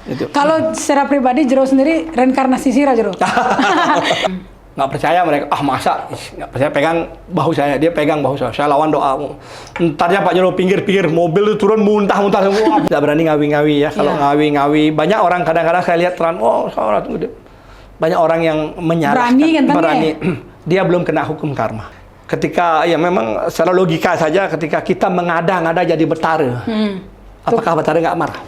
Itu. Kalau secara pribadi Jero sendiri reinkarnasi Sira Jero. Nggak percaya mereka, masa nggak percaya, pegang bahu saya, dia pegang bahu saya lawan doa. Entarnya Pak Jero pinggir-pinggir mobil itu turun muntah-muntah semua. Nggak berani ngawi-ngawi ya. Kalau ngawi-ngawi, banyak orang kadang-kadang saya lihat terang, sholat udah. Banyak orang yang menyalahkan, berani. Dia belum kena hukum karma. Ketika ya memang secara logika saja, ketika kita mengada-ngada jadi betara, apakah betara nggak marah?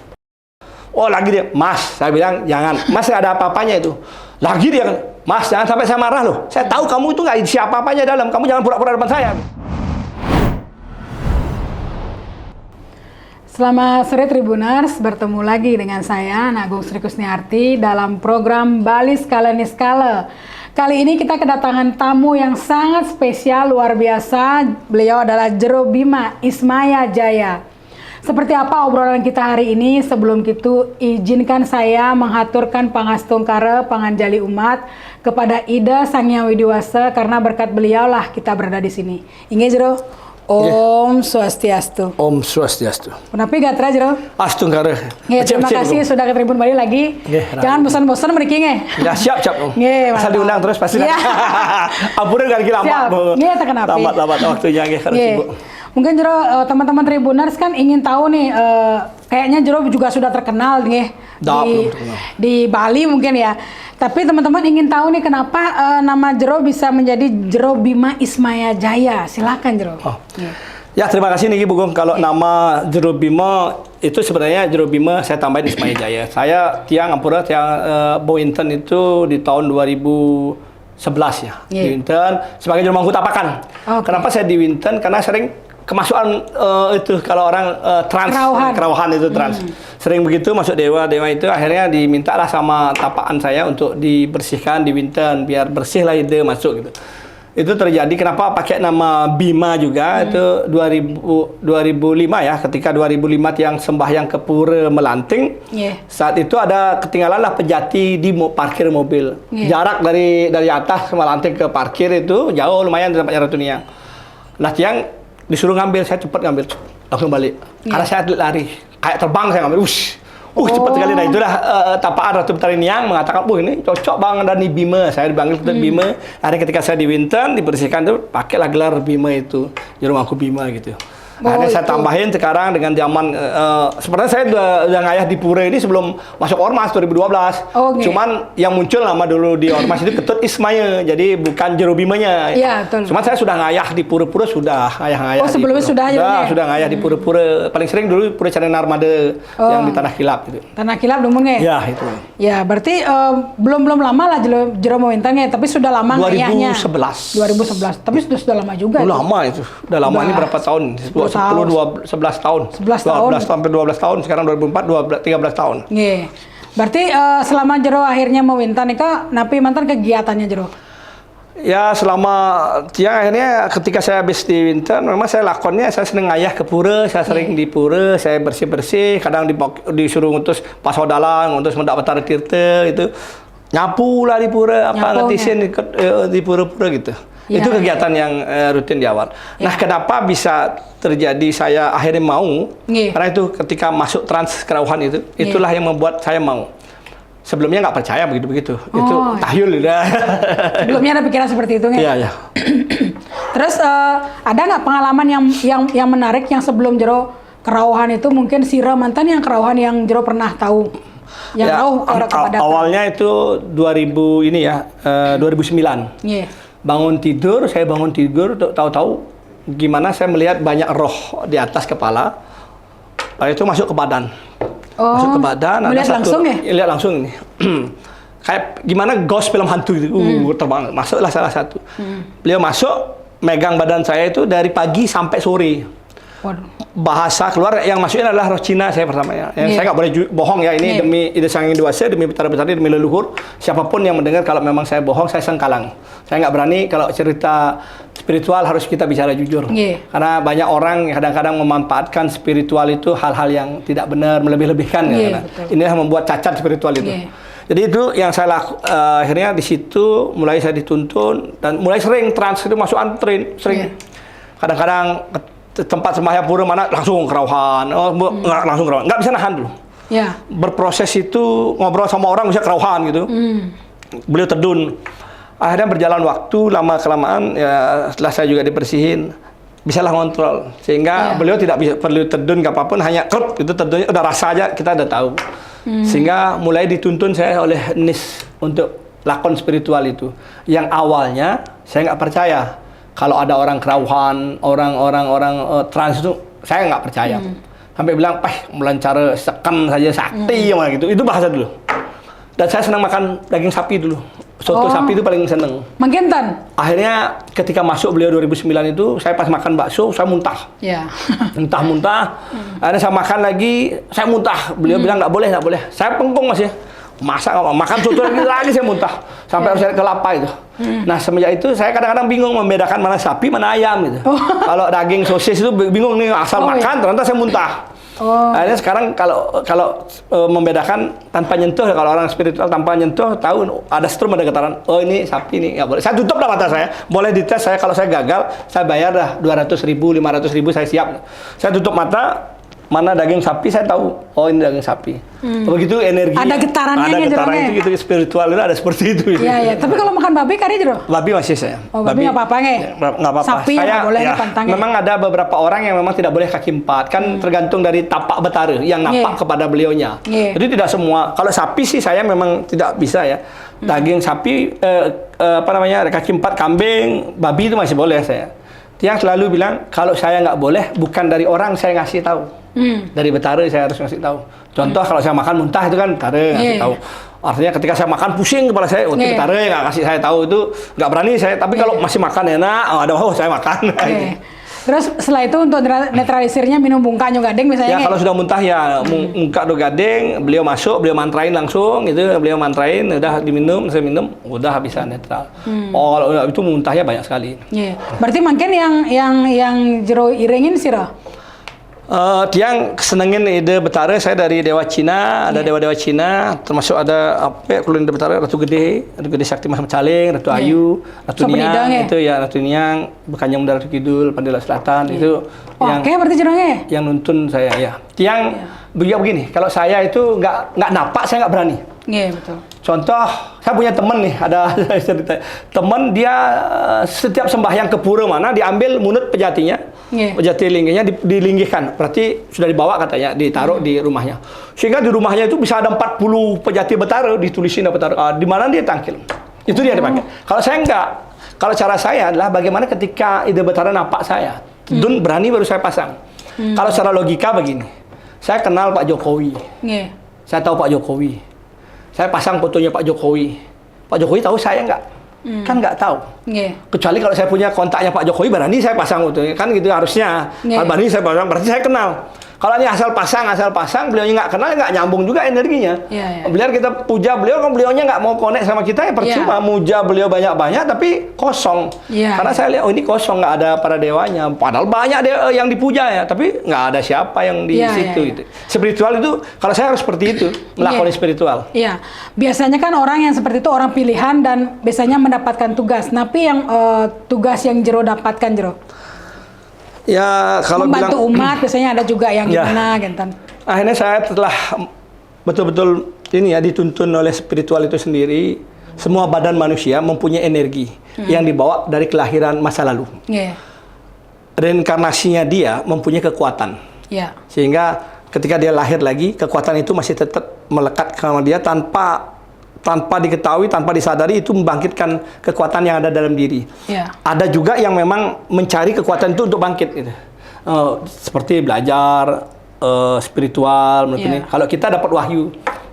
Oh lagi dia, Mas, saya bilang jangan, Mas nggak ada apa-apanya itu. Lagi dia, Mas jangan sampai saya marah loh. Saya tahu kamu itu nggak isi apa-apanya dalam, kamu jangan pura-pura depan saya. Selamat sore Tribuners, bertemu lagi dengan saya Nagung Sri Kusniarti dalam program Bali Skala Niskala. Kali ini kita kedatangan tamu yang sangat spesial, luar biasa. Beliau adalah Jero Bima Ismaya Jaya. Seperti apa obrolan kita hari ini? Sebelum itu izinkan saya menghaturkan pangastungkara panganjali umat kepada Ida Sang Hyang Widiwasa, karena berkat beliaulah kita berada di sini. Inge Jero. Om Swastiastu. Om Swastiastu. Kenapa gak tera Jero? Astungkara. Terima kasih sudah ke Tribun Bali lagi. Jangan bosan-bosan mereka nge. Ya siap. Asal diundang terus pasti. Ampun kan lama. Nge, tak kenapa. Lambat waktunya harus sibuk. Mungkin Jero teman-teman Tribuners kan ingin tahu nih, kayaknya Jero juga sudah terkenal nih di Bali mungkin ya. Tapi teman-teman ingin tahu nih kenapa nama Jero bisa menjadi Jero Bima Ismaya Jaya. Silakan Jero. Ya terima kasih Niki Bugong. Kalau nama Jero Bima itu sebenarnya Jero Bima saya tambahin Ismaya Jaya. Saya tiang Bowinten itu di tahun 2011 ya. Di Winten sebagai juru mangku tapakan. Kenapa saya di Winten? Karena sering kemasukan itu kalau orang kerawahan itu trans. Sering begitu masuk dewa itu akhirnya dimintalah sama tapaan saya untuk dibersihkan di Winten biar bersih lah ide masuk gitu. Itu terjadi kenapa pakai nama Bima juga itu 2005 ya, ketika 2005 yang sembahyang ke Pura Melanting. Saat itu ada ketinggalan lah pejati di parkir mobil. Jarak dari atas Melanting ke parkir itu jauh lumayan di tempatnya Ratunia. Nah tiang disuruh ngambil, saya cepat ngambil, langsung balik. Karena saya lari, kayak terbang saya ngambil, cepat sekali. Nah itulah tapaan Ratu Betari Niang mengatakan, ini cocok bang dari Bima. Saya dipanggil Bima. Hari ketika saya di Winten dibersihkan itu, pakailah gelar Bima itu, jadi rumahku Bima gitu. Akhirnya saya tambahin sekarang dengan zaman sebenarnya saya udah ngayah di Pura ini sebelum masuk Ormas 2012. Cuman yang muncul nama dulu di Ormas itu Ketut Ismaya, jadi bukan Jero Bimanya. Iya, betul. Cuman saya sudah ngayah di Pura-Pura, sudah ngayah. Sebelumnya sudah ngayah di Pura-Pura. Paling sering dulu Pura Cari Narmada yang di Tanah Kilap gitu. Tanah Kilap dulu nge? Ya, itu. Ya, berarti belum lama lah Jero Mawinten ya, tapi sudah lama ngayahnya. 2011. Tapi sudah lama juga. Lama itu. Udah lama ini berapa tahun? 11 tahun. 11 sampai 12 tahun. Sekarang 2004 13 tahun. Berarti selama Jero akhirnya Mawinten itu napi mantan kegiatannya Jero? Ya selama akhirnya ketika saya habis di Winten memang saya lakonnya saya seneng ngayah ke Pura, saya sering di Pura, saya bersih-bersih, kadang disuruh ngutus pasodalan, ngutus mendak Betara Tirta itu. Nyapu lah di Pura, ngetisin di Pura-Pura gitu. Itu kegiatan yang rutin di awal. Nah, kenapa bisa terjadi saya akhirnya mau? Karena itu ketika masuk trans kerauhan itu, itulah yang membuat saya mau. Sebelumnya nggak percaya begitu-begitu. Itu tahyul udah. Sebelumnya ada pikiran seperti itu, Iya. Terus ada nggak pengalaman yang menarik yang sebelum Jero kerauhan itu, mungkin Sira mantan yang kerauhan yang Jero pernah tahu? Yang awalnya itu 2009. Saya bangun tidur, tahu-tahu gimana saya melihat banyak roh di atas kepala. Lalu itu masuk ke badan. Masuk ke badan. Melihat langsung ya? Lihat langsung nih. Kayak gimana ghost film hantu gitu. Terbang. Masuklah salah satu. Beliau masuk, megang badan saya itu dari pagi sampai sore. Bahasa keluar yang masuknya adalah roh Cina saya pertamanya. Saya nggak boleh bohong ya, ini demi Ida Sang Hyang Widiwasa, demi Betara-Betari, demi leluhur. Siapapun yang mendengar kalau memang saya bohong, saya sengkalang. Saya nggak berani kalau cerita spiritual harus kita bicara jujur. Karena banyak orang kadang-kadang memanfaatkan spiritual itu hal-hal yang tidak benar, melebih-lebihkan. Inilah yang membuat cacat spiritual itu. Jadi itu yang saya akhirnya di situ mulai saya dituntun dan mulai sering trans itu masuk antren, sering. Kadang-kadang tempat sembahyang Pura mana langsung kerauhan, langsung kerauhan, nggak bisa nahan dulu. Ya. Berproses itu ngobrol sama orang bisa kerauhan gitu. Beliau terdun. Akhirnya berjalan waktu lama kelamaan ya setelah saya juga dibersihin bisalah ngontrol sehingga beliau tidak bisa perlu terdun ke apapun, hanya krut itu terdunnya udah rasa aja kita udah tahu. Sehingga mulai dituntun saya oleh NIS untuk lakon spiritual itu. Yang awalnya saya nggak percaya kalau ada orang kerauhan, orang trans itu saya nggak percaya. Sampai bilang, melancar sekan saja sakti gitu. Itu bahasa dulu. Dan saya senang makan daging sapi dulu. Soto sapi itu paling seneng. Mangkinten. Akhirnya ketika masuk beliau 2009 itu, saya pas makan bakso, saya muntah. Ya. Muntah. Akhirnya saya makan lagi, saya muntah. Beliau bilang nggak boleh. Saya pengkong masih. Masa nggak mau makan soto lagi saya muntah. Sampai harus cari kelapa itu. Nah semenjak itu saya kadang-kadang bingung membedakan mana sapi, mana ayam gitu. Kalau daging sosis itu bingung nih asal makan, ternyata saya muntah. Akhirnya sekarang kalau membedakan tanpa nyentuh, kalau orang spiritual tanpa nyentuh tahu ada strum, ada getaran. Oh ini sapi nih nggak boleh. Saya tutup dah mata saya. Boleh dites saya, kalau saya gagal saya bayar dah 200.000, 500.000 saya siap. Saya tutup mata. Mana daging sapi saya tahu, oh ini daging sapi. Begitu energi. Ada getarannya, ada getaran itu gitu, spiritual itu ada seperti itu. Iya. Tapi kalau makan babi kari jero? Babi masih saya. Oh, babi nggak apa-apa nggak? Nggak apa-apa. Sapi nggak boleh dipantangin. Memang ada beberapa orang yang memang tidak boleh kaki empat, kan tergantung dari tapak betara yang napak kepada beliaunya. Jadi tidak semua. Kalau sapi sih saya memang tidak bisa ya. Daging sapi, kaki empat kambing, babi itu masih boleh saya. Tiang selalu bilang kalau saya nggak boleh bukan dari orang saya ngasih tahu. Dari betara saya harus ngasih tahu. Contoh kalau saya makan muntah itu kan betara ngasih tahu. Artinya ketika saya makan pusing kepala saya, itu betara nggak kasih saya tahu, itu nggak berani saya. Tapi kalau masih makan enak, saya makan. Terus setelah itu untuk netralisirnya minum bungka nyo gading misalnya? Ya kalau sudah muntah ya bungka do gading, beliau masuk, beliau mantrain langsung gitu, beliau mantrain, udah diminum, saya minum, udah bisa netral. Kalau itu muntahnya banyak sekali. Berarti mungkin yang jero iringin sih roh? Tiang senengin ide betara, saya dari Dewa Cina, ada dewa-dewa Cina, termasuk ada kalau ide betara Ratu Gede Sakti Mas Caling, Ratu Ayu, Ratu Niang, itu ya Ratu Niang, Bekanyang Ratu Kidul, Pandela Selatan, itu yang berarti jerongnya? Yang nuntun saya ya. Tiang begini, kalau saya itu nggak napak, saya nggak berani. Iya betul. Contoh, saya punya teman nih, ada cerita. Teman dia setiap sembahyang ke pura mana diambil munut pejatinya, pejati linggihnya dilinggihkan. Berarti sudah dibawa katanya, ditaruh di rumahnya. Sehingga di rumahnya itu bisa ada 40 pejati betara, ditulisin betara. Di mana dia tangkil. Itu dia dipakai. Kalau saya enggak. Kalau cara saya adalah bagaimana ketika ide betara napak saya. Dun berani baru saya pasang. Kalau secara logika begini. Saya kenal Pak Jokowi. Saya tahu Pak Jokowi. Saya pasang fotonya Pak Jokowi. Pak Jokowi tahu saya nggak? Kan nggak tahu. Kecuali kalau saya punya kontaknya Pak Jokowi, berani saya pasang fotonya. Kan gitu harusnya. Kalau berani saya pasang, berarti saya kenal. Kalau ini asal pasang, beliaunya nggak kenal, nggak nyambung juga energinya. Biar kita puja beliau, kalau beliaunya nggak mau connect sama kita, ya percuma. Muja beliau banyak-banyak, tapi kosong. Karena saya lihat, oh ini kosong, nggak ada para dewanya. Padahal banyak yang dipuja ya, tapi nggak ada siapa yang di situ. Gitu. Spiritual itu, kalau saya harus seperti itu, melakukan spiritual. Iya, biasanya kan orang yang seperti itu orang pilihan dan biasanya mendapatkan tugas. Tapi yang tugas yang Jero dapatkan Jero? Ya kalau membantu umat biasanya ada juga yang gimana gitu. Akhirnya saya telah betul-betul ini ya dituntun oleh spiritual itu sendiri. Semua badan manusia mempunyai energi yang dibawa dari kelahiran masa lalu. Reinkarnasinya dia mempunyai kekuatan. Sehingga ketika dia lahir lagi, kekuatan itu masih tetap melekat sama dia tanpa diketahui, tanpa disadari, itu membangkitkan kekuatan yang ada dalam diri. Ada juga yang memang mencari kekuatan itu untuk bangkit gitu. Seperti belajar spiritual ini. Kalau kita dapat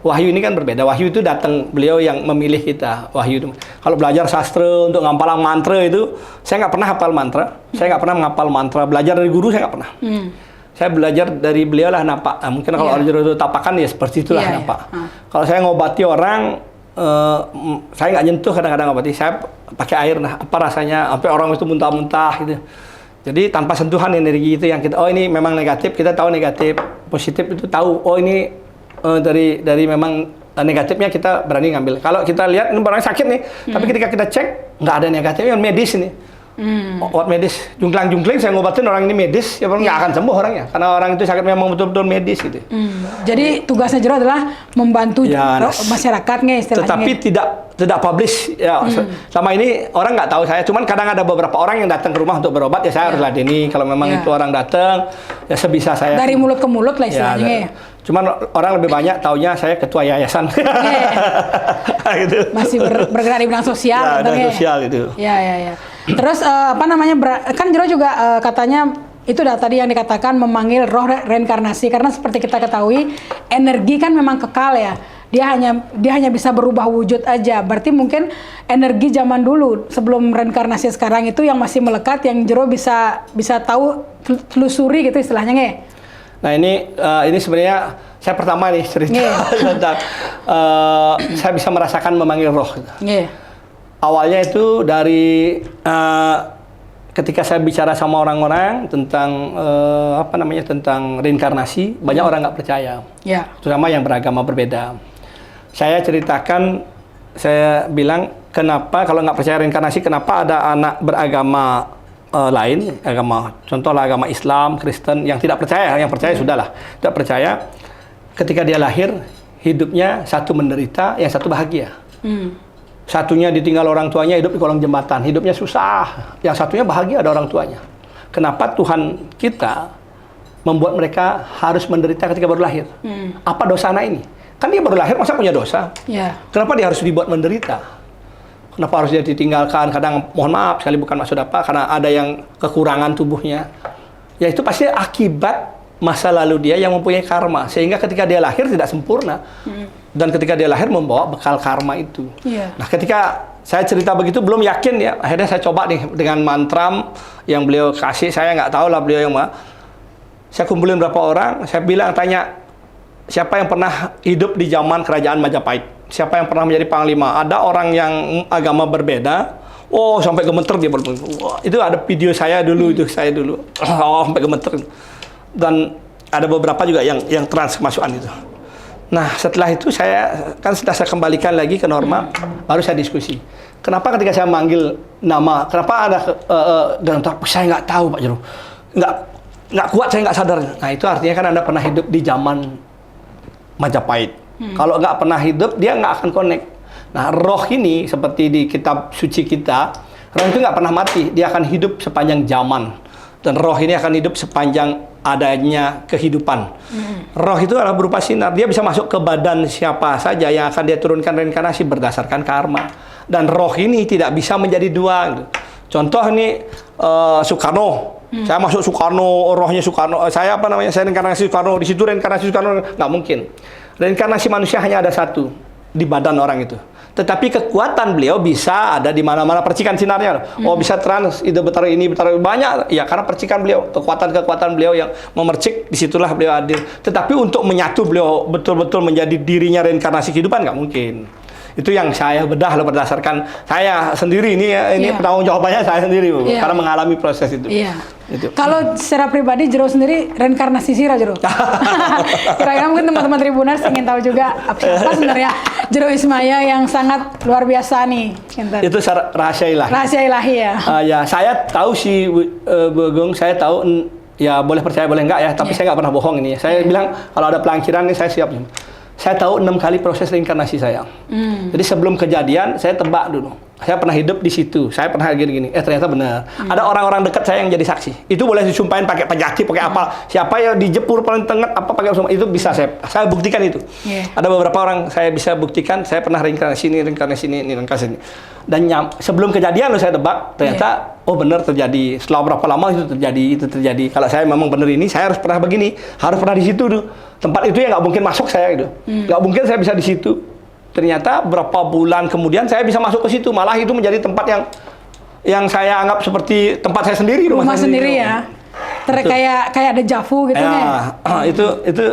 wahyu ini kan berbeda. Wahyu itu datang, beliau yang memilih kita. Wahyu itu. Kalau belajar sastra untuk ngapalang mantra itu, saya nggak pernah hafal mantra. Saya nggak pernah menghafal mantra. Belajar dari guru saya nggak pernah. Saya belajar dari beliau lah napak. Mungkin kalau orang itu tapakan ya seperti itulah napak. Kalau saya ngobati orang, saya nggak nyentuh kadang-kadang ngobati. Saya pakai air, apa rasanya, sampai orang itu muntah-muntah gitu. Jadi tanpa sentuhan energi itu yang kita, oh ini memang negatif, kita tahu negatif. Positif itu tahu, oh ini dari memang negatifnya kita berani ngambil. Kalau kita lihat ini orang sakit nih, tapi ketika kita cek nggak ada negatifnya, medis ini. Obat medis, jungklang-jungkling saya ngobatin orang ini medis, ya nggak akan sembuh orangnya, karena orang itu sakit memang betul-betul medis gitu. Jadi tugasnya Jero adalah membantu masyarakatnya istilahnya. Tetapi tidak publish ya. Selama ini orang nggak tahu saya, cuman kadang ada beberapa orang yang datang ke rumah untuk berobat, ya saya harus ladeni. Kalau memang itu orang datang, ya sebisa saya. Dari mulut ke mulut lah istilahnya. Cuman orang lebih banyak taunya saya ketua yayasan. Gitu. Masih bergerak di bidang sosial. Bidang sosial gitu. Ya. Terus apa namanya, kan Jero juga katanya itu tadi yang dikatakan memanggil roh reinkarnasi, karena seperti kita ketahui energi kan memang kekal ya. Dia hanya bisa berubah wujud aja. Berarti mungkin energi zaman dulu sebelum reinkarnasi sekarang itu yang masih melekat, yang Jero bisa tahu, telusuri gitu istilahnya nge. Nah ini sebenarnya saya pertama nih cerita tentang saya bisa merasakan memanggil roh. Awalnya itu dari ketika saya bicara sama orang-orang tentang tentang reinkarnasi, banyak orang nggak percaya, terutama yang beragama berbeda. Saya ceritakan, saya bilang kenapa kalau nggak percaya reinkarnasi, kenapa ada anak beragama lain, contohlah agama Islam, Kristen yang tidak percaya, yang percaya sudahlah, tidak percaya, ketika dia lahir hidupnya satu menderita, yang satu bahagia. Satunya ditinggal orang tuanya, hidup di kolong jembatan, hidupnya susah. Yang satunya bahagia, ada orang tuanya. Kenapa Tuhan kita membuat mereka harus menderita ketika baru lahir? Apa dosa anak ini? Kan dia baru lahir, masa punya dosa? Kenapa dia harus dibuat menderita? Kenapa harus dia ditinggalkan? Kadang mohon maaf sekali bukan maksud apa, karena ada yang kekurangan tubuhnya. Ya itu pasti akibat masa lalu dia yang mempunyai karma, sehingga ketika dia lahir tidak sempurna. Dan ketika dia lahir membawa bekal karma itu. Nah, ketika saya cerita begitu belum yakin ya, akhirnya saya coba nih dengan mantra yang beliau kasih, saya nggak tahu lah beliau yang mana. Saya kumpulin berapa orang, saya tanya siapa yang pernah hidup di zaman kerajaan Majapahit, siapa yang pernah menjadi panglima. Ada orang yang agama berbeda, sampai gemeter dia. Itu ada video saya dulu, saya dulu sampai gemeter. Dan ada beberapa juga yang trans kemasukan itu. Nah, setelah itu saya kembalikan lagi ke norma, baru saya diskusi. Kenapa ketika saya manggil nama, kenapa ada saya nggak tahu Pak Jero, nggak kuat, saya nggak sadar. Nah, itu artinya kan Anda pernah hidup di zaman Majapahit. Kalau nggak pernah hidup, dia nggak akan connect. Nah, roh ini seperti di kitab suci kita, roh itu nggak pernah mati, dia akan hidup sepanjang zaman. Dan roh ini akan hidup sepanjang adanya kehidupan. Roh itu adalah berupa sinar. Dia bisa masuk ke badan siapa saja yang akan dia turunkan reinkarnasi berdasarkan karma. Dan roh ini tidak bisa menjadi dua. Contoh ini Soekarno. Saya masuk Soekarno, rohnya Soekarno. Saya reinkarnasi Soekarno. Di situ reinkarnasi Soekarno, nggak mungkin. Reinkarnasi manusia hanya ada satu di badan orang itu. Tetapi kekuatan beliau bisa ada di mana-mana, percikan sinarnya. Bisa trans, itu betar banyak. Ya, karena percikan beliau, kekuatan beliau yang memercik, disitulah beliau hadir. Tetapi untuk menyatu beliau betul-betul menjadi dirinya reinkarnasi kehidupan, nggak mungkin. Itu yang saya bedah loh, berdasarkan saya sendiri ini penanggung jawabannya saya sendiri karena mengalami proses itu. Itu. Kalau secara pribadi Jero sendiri reinkarnasi sira Jero. Kira-kira mungkin teman-teman Tribuners ingin tahu juga apa sebenarnya Jero Ismaya yang sangat luar biasa nih. Itu rahasia ilahi. Rahasia ilahi ya. Ya, saya tahu sih Begung, saya tahu ya boleh percaya boleh enggak ya, tapi saya nggak pernah bohong ini. Saya bilang kalau ada pelangkiran ini saya siap. Saya tahu 6 kali proses reinkarnasi saya. Jadi sebelum kejadian saya tebak dulu. Saya pernah hidup di situ. Saya pernah gini-gini. Ternyata benar. Ada orang-orang dekat saya yang jadi saksi. Itu boleh disumpahin pakai pajaki, pakai apa. Siapa yang dijepur paling tengah apa pakai semua itu bisa saya buktikan itu. Ada beberapa orang saya bisa buktikan. Saya pernah reinkarnasi ini. Dan sebelum kejadian loh saya tebak. Ternyata benar terjadi. Setelah berapa lama itu terjadi. Kalau saya memang benar ini, saya harus pernah begini. Harus pernah di situ tuh. Tempat itu yang nggak mungkin masuk saya gitu. Nggak mungkin saya bisa di situ. Ternyata berapa bulan kemudian saya bisa masuk ke situ, malah itu menjadi tempat yang saya anggap seperti tempat saya sendiri, rumah sendiri ya. Kayak ada javu gitu ya.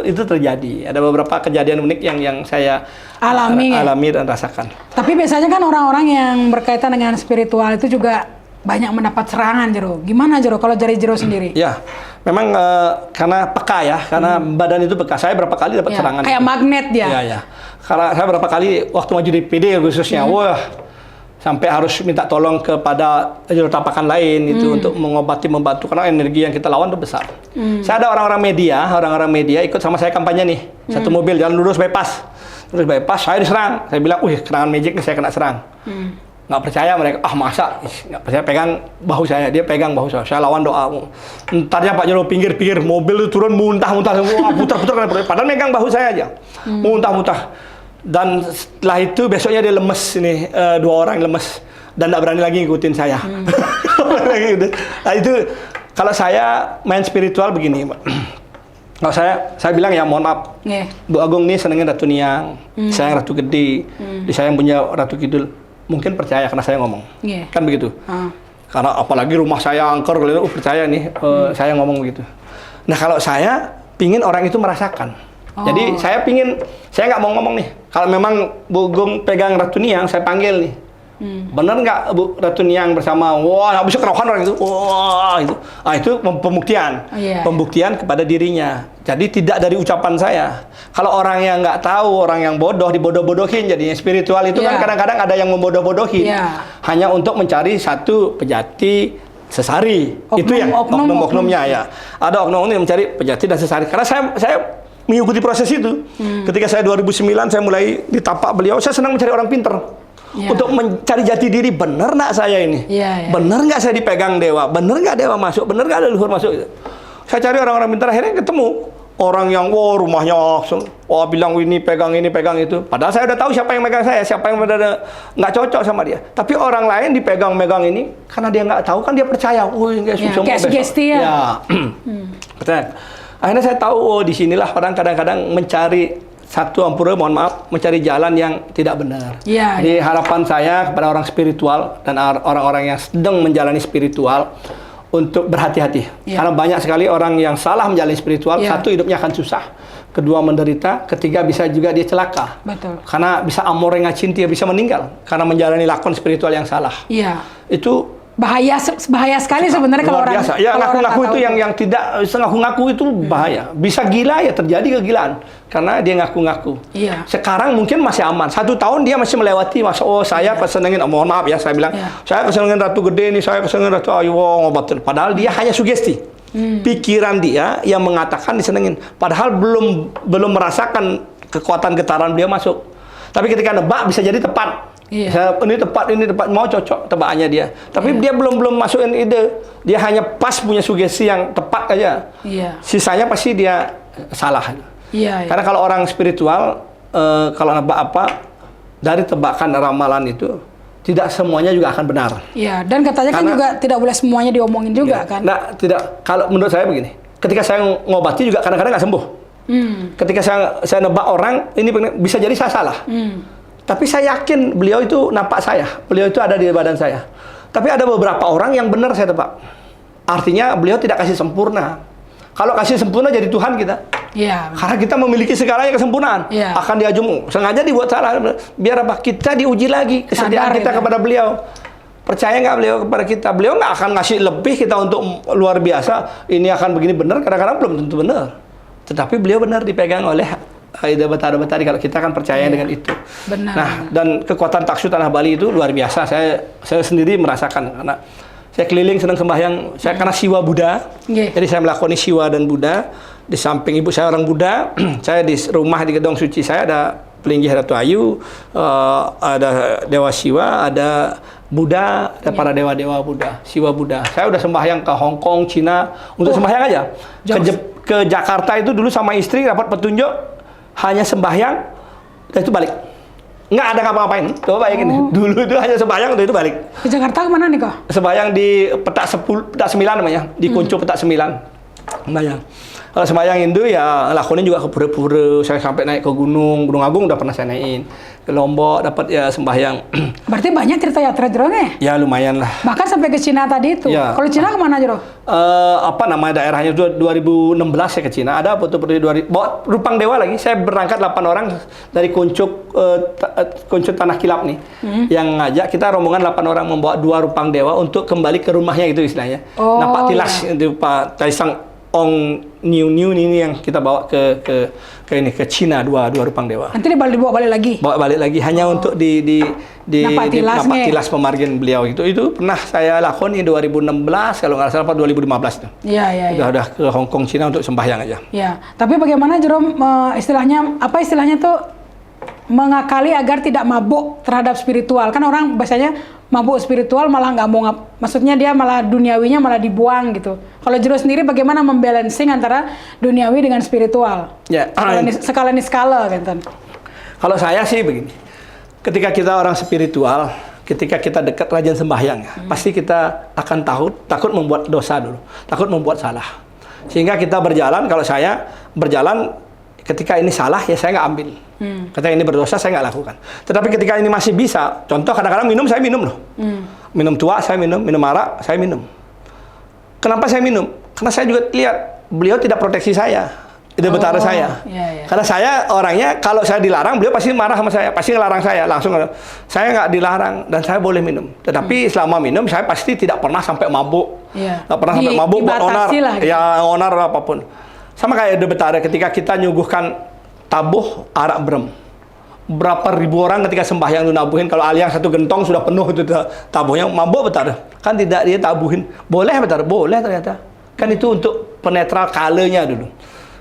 Itu terjadi. Ada beberapa kejadian unik yang saya alami dan rasakan. Tapi biasanya kan orang-orang yang berkaitan dengan spiritual itu juga banyak mendapat serangan Jero. Gimana Jero kalau dari Jero sendiri? Ya, memang karena peka ya, karena badan itu peka. Saya berapa kali dapat serangan. Kayak magnet dia. Iya. Karena saya berapa kali waktu maju di PD khususnya, sampai harus minta tolong kepada jurutapakan lain itu untuk membantu karena energi yang kita lawan itu besar. Saya ada orang-orang media ikut sama saya kampanye nih, satu mobil jalan lurus bypass, saya diserang, saya bilang, kerangan magic nih saya kena serang. Nggak percaya mereka, masa, nggak percaya, pegang bahu saya, dia pegang bahu saya lawan doa. Entarnya Pak Jero pinggir mobil itu turun muntah-muntah, putar-putar, padahal megang bahu saya aja, muntah-muntah. Dan setelah itu besoknya dia lemes ini, 2 orang lemes dan tidak berani lagi ngikutin saya. Nah itu kalau saya main spiritual begini, Mbak. Kalau saya bilang ya mohon maaf, Bu Agung nih senengin Ratu Niang, saya Ratu Gede, saya yang punya Ratu Kidul, mungkin percaya karena saya ngomong, kan begitu. Karena apalagi rumah saya angker, percaya nih, saya ngomong begitu. Nah kalau saya pingin orang itu merasakan. Jadi saya nggak mau ngomong nih. Kalau memang Bu Agung pegang Ratu Niang, saya panggil nih. Bener nggak Bu Ratu Niang bersama? Wah, bisa kerokan orang itu. Wah, itu. Itu pembuktian. Pembuktian kepada dirinya. Jadi tidak dari ucapan saya. Kalau orang yang nggak tahu, orang yang bodoh, dibodoh-bodohin jadinya. Spiritual itu kan kadang-kadang ada yang membodoh-bodohin. Hanya untuk mencari satu pejati sesari. Itu yang oknum-oknumnya ya. Ada oknum yang mencari pejati dan sesari. Karena saya mengikuti proses itu. Ketika saya 2009 saya mulai ditapak beliau, saya senang mencari orang pinter. Untuk mencari jati diri, benar nggak saya ini? Benar nggak saya dipegang dewa? Benar nggak dewa masuk? Benar nggak ada leluhur masuk? Saya cari orang-orang pintar, akhirnya ketemu orang yang rumahnya bilang ini pegang itu. Padahal saya udah tahu siapa yang megang saya, siapa yang benar nggak cocok sama dia. Tapi orang lain dipegang-megang ini karena dia nggak tahu kan dia percaya. Kayak sugesti ya. Percaya. Akhirnya saya tahu, disinilah orang kadang-kadang mencari satu ampura, mohon maaf, mencari jalan yang tidak benar. Jadi harapan saya kepada orang spiritual dan orang-orang yang sedang menjalani spiritual untuk berhati-hati. Karena banyak sekali orang yang salah menjalani spiritual, satu hidupnya akan susah, kedua menderita, ketiga bisa juga dia celaka. Betul. Karena bisa amorenga cinta, bisa meninggal karena menjalani lakon spiritual yang salah. Itu bahaya sekali sebenarnya kalau orang biasa. Ya ngaku-ngaku itu yang tidak ngaku-ngaku itu bahaya. Bisa gila ya, terjadi kegilaan karena dia ngaku-ngaku. Sekarang mungkin masih aman. 1 tahun dia masih melewati masa saya kesenengin, mohon maaf ya saya bilang, saya kesenengin Ratu Gede nih, saya kesenengin Ratu Ayu ngobatin. Padahal dia hanya sugesti. Pikiran dia yang mengatakan disenengin. Padahal belum merasakan kekuatan getaran dia masuk. Tapi ketika nebak bisa jadi tepat. Ini tepat, mau cocok tebakannya dia. Tapi dia belum masukin ide. Dia hanya pas punya sugesti yang tepat aja. Sisanya pasti dia salah. Karena kalau orang spiritual, kalau nebak apa, dari tebakan ramalan itu, tidak semuanya juga akan benar. Dan katanya kan juga tidak boleh semuanya diomongin juga kan? Nah, tidak. Kalau menurut saya begini, ketika saya ngobati juga kadang-kadang nggak sembuh. Ketika saya nebak orang, ini bisa jadi saya salah. Tapi saya yakin beliau itu nampak saya, beliau itu ada di badan saya. Tapi ada beberapa orang yang benar saya tebak. Artinya beliau tidak kasih sempurna. Kalau kasih sempurna jadi Tuhan kita. Karena kita memiliki segalanya kesempurnaan. Akan diajung, sengaja dibuat salah. Biar apa? Kita diuji lagi kesetiaan kita kepada beliau. Percaya nggak beliau kepada kita? Beliau nggak akan ngasih lebih kita untuk luar biasa. Ini akan begini benar, kadang-kadang belum tentu benar. Tetapi beliau benar dipegang oleh Ida Betari kalau kita kan percaya dengan itu. Nah, dan kekuatan Taksu Tanah Bali itu luar biasa. Saya sendiri merasakan karena saya keliling senang sembahyang. Saya karena siwa Buddha. Jadi saya melakoni siwa dan Buddha. Di samping ibu saya orang Buddha. Saya di rumah di gedung suci saya ada Pelinggih Ratu Ayu, ada Dewa Siwa, ada Buddha, ada para dewa-dewa Buddha, Siwa Buddha. Saya udah sembahyang ke Hong Kong, Cina untuk sembahyang aja. Ke Jakarta itu dulu sama istri dapat petunjuk. Hanya sembahyang, dan itu balik. Nggak ada ngapa-ngapain. Coba bayangin, dulu itu hanya sembahyang, itu balik. Ke Jakarta kemana nih kok? Sembahyang di petak 9 namanya, di Kuncup petak 9. Sembahyang. Kalau sembahyang Hindu ya lakonin juga ke pura-pura. Saya sampai naik ke Gunung Agung udah pernah saya naikin. Ke Lombok dapat ya sembahyang. Berarti banyak cerita yatra Jero ya lumayan lah. Bahkan sampai ke Cina tadi itu. Kalau Cina kemana Jero? Apa nama daerahnya itu 2016 saya ke Cina. Ada foto-foto bawa Rupang Dewa lagi. Saya berangkat 8 orang dari Kuncup Tanah Kilap nih. Yang ngajak kita rombongan 8 orang membawa 2 Rupang Dewa untuk kembali ke rumahnya itu istilahnya. Nampak tilas itu Pak Taisang Ong New ini yang kita bawa ke Cina dua Rupang Dewa. Nanti dibawa balik lagi. Bawa balik lagi hanya untuk di Napak tilas pemargin beliau itu pernah saya lakoni 2016 kalau nggak salah 2015 tuh. Iya. Udah ke Hong Kong Cina untuk sembahyang aja. Ya, tapi bagaimana Jerome istilahnya tuh mengakali agar tidak mabuk terhadap spiritual. Kan orang biasanya mabuk spiritual malah nggak mau maksudnya dia malah duniawinya malah dibuang gitu. Kalau Jerome sendiri bagaimana membalancing antara duniawi dengan spiritual? Ya, skala gitu. Kalau saya sih begini. Ketika kita orang spiritual, ketika kita dekat rajin sembahyang, pasti kita akan takut membuat dosa dulu, takut membuat salah. Sehingga kita berjalan, kalau saya berjalan ketika ini salah ya saya nggak ambil. Ketika ini berdosa saya nggak lakukan. Tetapi ketika ini masih bisa, contoh kadang-kadang minum saya minum loh. Minum tua saya minum arak saya minum. Kenapa saya minum? Karena saya juga lihat beliau tidak proteksi saya. Itu betara saya. Iya. Karena saya orangnya kalau saya dilarang beliau pasti marah sama saya, pasti ngelarang saya langsung. Saya nggak dilarang dan saya boleh minum. Tetapi selama minum saya pasti tidak pernah sampai mabuk. Nggak pernah sampai mabuk buat onar, gitu. ya onar apapun. Sama kayak betara ketika kita nyuguhkan tabuh arak brem. Berapa ribu orang ketika sembahyang itu nabuhin, kalau aliang satu gentong sudah penuh itu tabuhnya, mabuk betara. Kan tidak dia tabuhin. Boleh betara? Boleh ternyata. Kan itu untuk penetral kalenya dulu.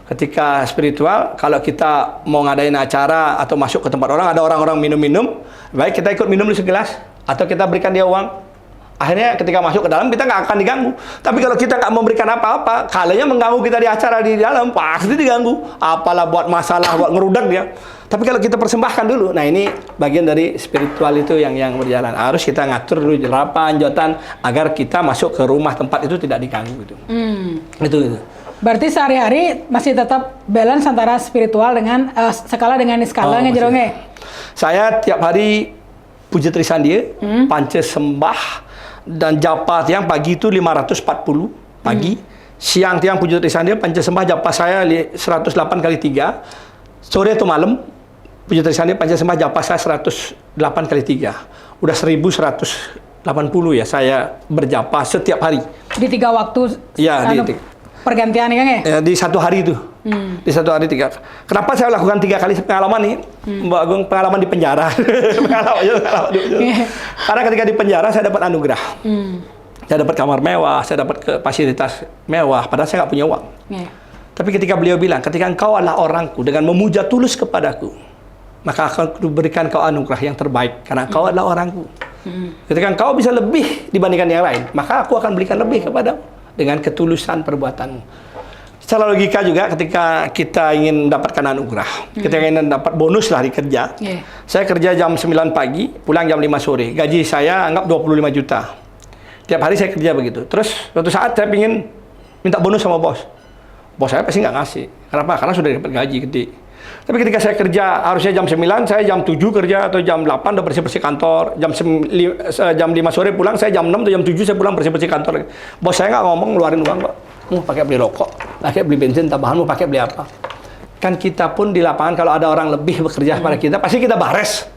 Ketika spiritual, kalau kita mau ngadain acara atau masuk ke tempat orang, ada orang-orang minum-minum, baik kita ikut minum di segelas, atau kita berikan dia uang. Akhirnya ketika masuk ke dalam, kita nggak akan diganggu. Tapi kalau kita nggak memberikan apa-apa, kalanya mengganggu kita di acara di dalam, pasti diganggu. Apalah buat masalah, buat ngerudak dia. Tapi kalau kita persembahkan dulu, nah ini bagian dari spiritual itu yang berjalan. Harus kita ngatur dulu jerapan, jotan, agar kita masuk ke rumah tempat itu tidak diganggu. Gitu. Itu. Berarti sehari-hari masih tetap balance antara spiritual dengan skala dengan skala Jerome. Saya tiap hari puji Trisandia, panca sembah dan japa tiang pagi itu 540 pagi. Siang tiang puji Trisandia, panca sembah japa saya 108 kali 3. Sore atau malam puji Trisandia, panca sembah japa saya 108 kali 3. Udah 1180 ya saya berjapa setiap hari. Di 3 waktu. Ya, pergantian ya? Di satu hari itu. Di satu hari 3. Kenapa saya lakukan 3 kali pengalaman nih? Mbak Agung, pengalaman di penjara. Karena ketika di penjara saya dapat anugerah. Saya dapat kamar mewah, saya dapat fasilitas mewah, padahal saya nggak punya uang. Tapi ketika beliau bilang, ketika engkau adalah orangku dengan memuja tulus kepadaku, maka akan kuberikan kau anugerah yang terbaik karena engkau adalah orangku. Ketika engkau bisa lebih dibandingkan yang lain, maka aku akan berikan lebih kepadamu. Dengan ketulusan perbuatanmu. Secara logika juga ketika kita ingin mendapatkan anugerah, kita ingin dapat bonus lah di kerja. Saya kerja jam 9 pagi, pulang jam 5 sore. Gaji saya anggap 25 juta. Tiap hari saya kerja begitu. Terus suatu saat saya ingin minta bonus sama bos. Bos saya pasti nggak ngasih. Kenapa? Karena sudah dapat gaji gede. Tapi ketika saya kerja harusnya jam 9, saya jam 7 kerja atau jam 8 udah bersih-bersih kantor. Jam 5 sore pulang, saya jam 6 atau jam 7 saya pulang bersih-bersih kantor. Bos saya nggak ngomong ngeluarin uang kok. Mau pakai beli rokok, pakai beli bensin tambahan, mau pakai beli apa. Kan kita pun di lapangan kalau ada orang lebih bekerja kepada kita, pasti kita bares.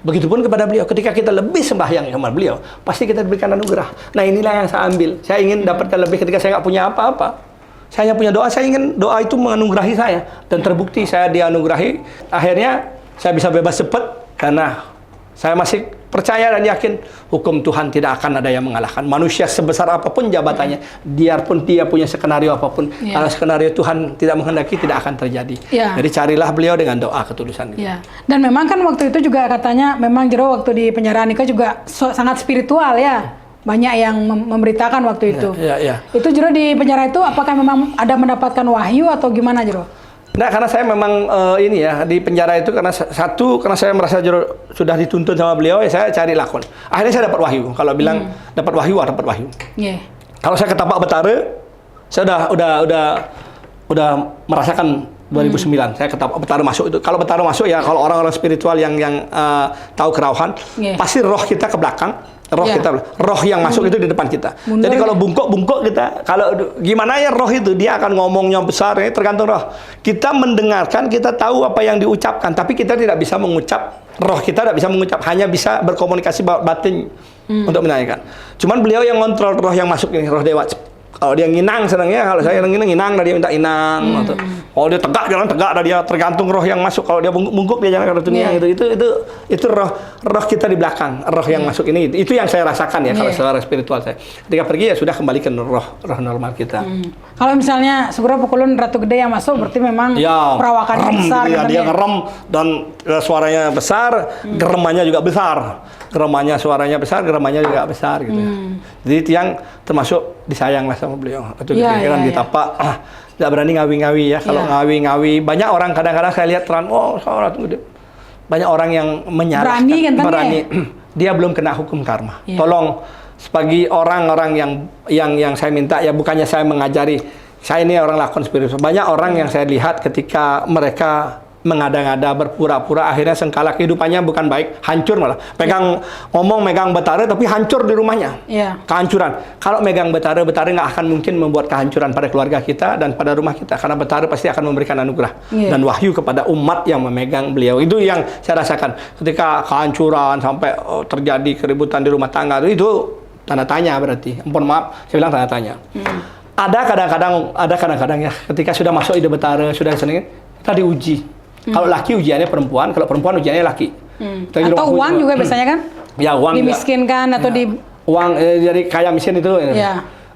Begitupun kepada beliau. Ketika kita lebih sembahyang sama beliau, pasti kita diberikan anugerah. Nah inilah yang saya ambil. Saya ingin dapatkan lebih ketika saya nggak punya apa-apa. Saya hanya punya doa, saya ingin doa itu menganugerahi saya. Dan terbukti saya dianugerahi. Akhirnya saya bisa bebas cepat karena saya masih percaya dan yakin hukum Tuhan tidak akan ada yang mengalahkan. Manusia sebesar apapun jabatannya, biarpun dia punya skenario apapun, kalau skenario Tuhan tidak menghendaki tidak akan terjadi. Jadi carilah beliau dengan doa ketulusan. Dan memang kan waktu itu juga katanya memang Jero waktu di penjara Nika juga sangat spiritual ya. Banyak yang memberitakan waktu itu. Itu Jero di penjara itu apakah memang ada mendapatkan wahyu atau gimana Jero? Nah, karena saya memang ini ya di penjara itu karena karena saya merasa Jero sudah dituntun sama beliau, ya saya cari lakon. Akhirnya saya dapat wahyu. Kalau bilang dapat wahyu, dapat wahyu. Kalau saya ketapak betara, saya udah merasakan 2009 saya ketapak betara masuk itu. Kalau betara masuk ya kalau orang-orang spiritual yang tahu kerauhan, pasti roh kita ke belakang. Roh yang masuk itu di depan kita. Jadi kalau bungkuk kita, kalau gimana ya roh itu dia akan ngomongnya besar, ya tergantung roh. Kita mendengarkan, kita tahu apa yang diucapkan, tapi kita tidak bisa mengucap. Roh kita tidak bisa mengucap, hanya bisa berkomunikasi batin untuk menanyakan. Cuman beliau yang ngontrol roh yang masuk ini, roh dewa Kalau dia nginang senangnya, kalau saya nginang dia minta inang. Atau, kalau dia tegak jalan tegak, dia tergantung roh yang masuk. Kalau dia bungkuk dia jalan ke dunia. Itu roh kita di belakang, roh yang masuk ini. Itu yang saya rasakan ya kalau secara spiritual saya. Ketika pergi ya sudah kembali ke roh normal kita. Kalau misalnya sebenarnya pukulun Ratu Gede yang masuk berarti memang perawakannya besar. Dia ngerem dan suaranya besar, geremannya juga besar. Geremannya suaranya besar, geremannya juga besar gitu. Jadi tiang termasuk disayang lah sama beliau. Atau ditapak, tidak berani ngawi-ngawi ya. Kalau ngawi-ngawi, banyak orang kadang-kadang saya lihat terang, Ratu Gede. Banyak orang yang menyalahkan, berani. Dia belum kena hukum karma. Tolong sebagai orang-orang yang saya minta ya, bukannya saya mengajari. Saya ini orang lakon spiritual. Banyak orang yang saya lihat ketika mereka mengada-ngada, berpura-pura, akhirnya sengkala kehidupannya bukan baik, hancur malah. Megang betara tapi hancur di rumahnya. Kehancuran. Kalau megang betara nggak akan mungkin membuat kehancuran pada keluarga kita dan pada rumah kita, karena betara pasti akan memberikan anugerah dan wahyu kepada umat yang memegang beliau. Itu yang saya rasakan. Ketika kehancuran sampai terjadi keributan di rumah tangga, itu tanda tanya berarti. Ampun maaf, saya bilang tanda tanya. Ada kadang-kadang ya, ketika sudah masuk ide betara, sudah seneng, kita diuji. Kalau laki ujiannya perempuan, kalau perempuan ujiannya laki. Atau uang juga biasanya kan? Ya, uang dimiskinkan atau uang jadi kaya miskin itu.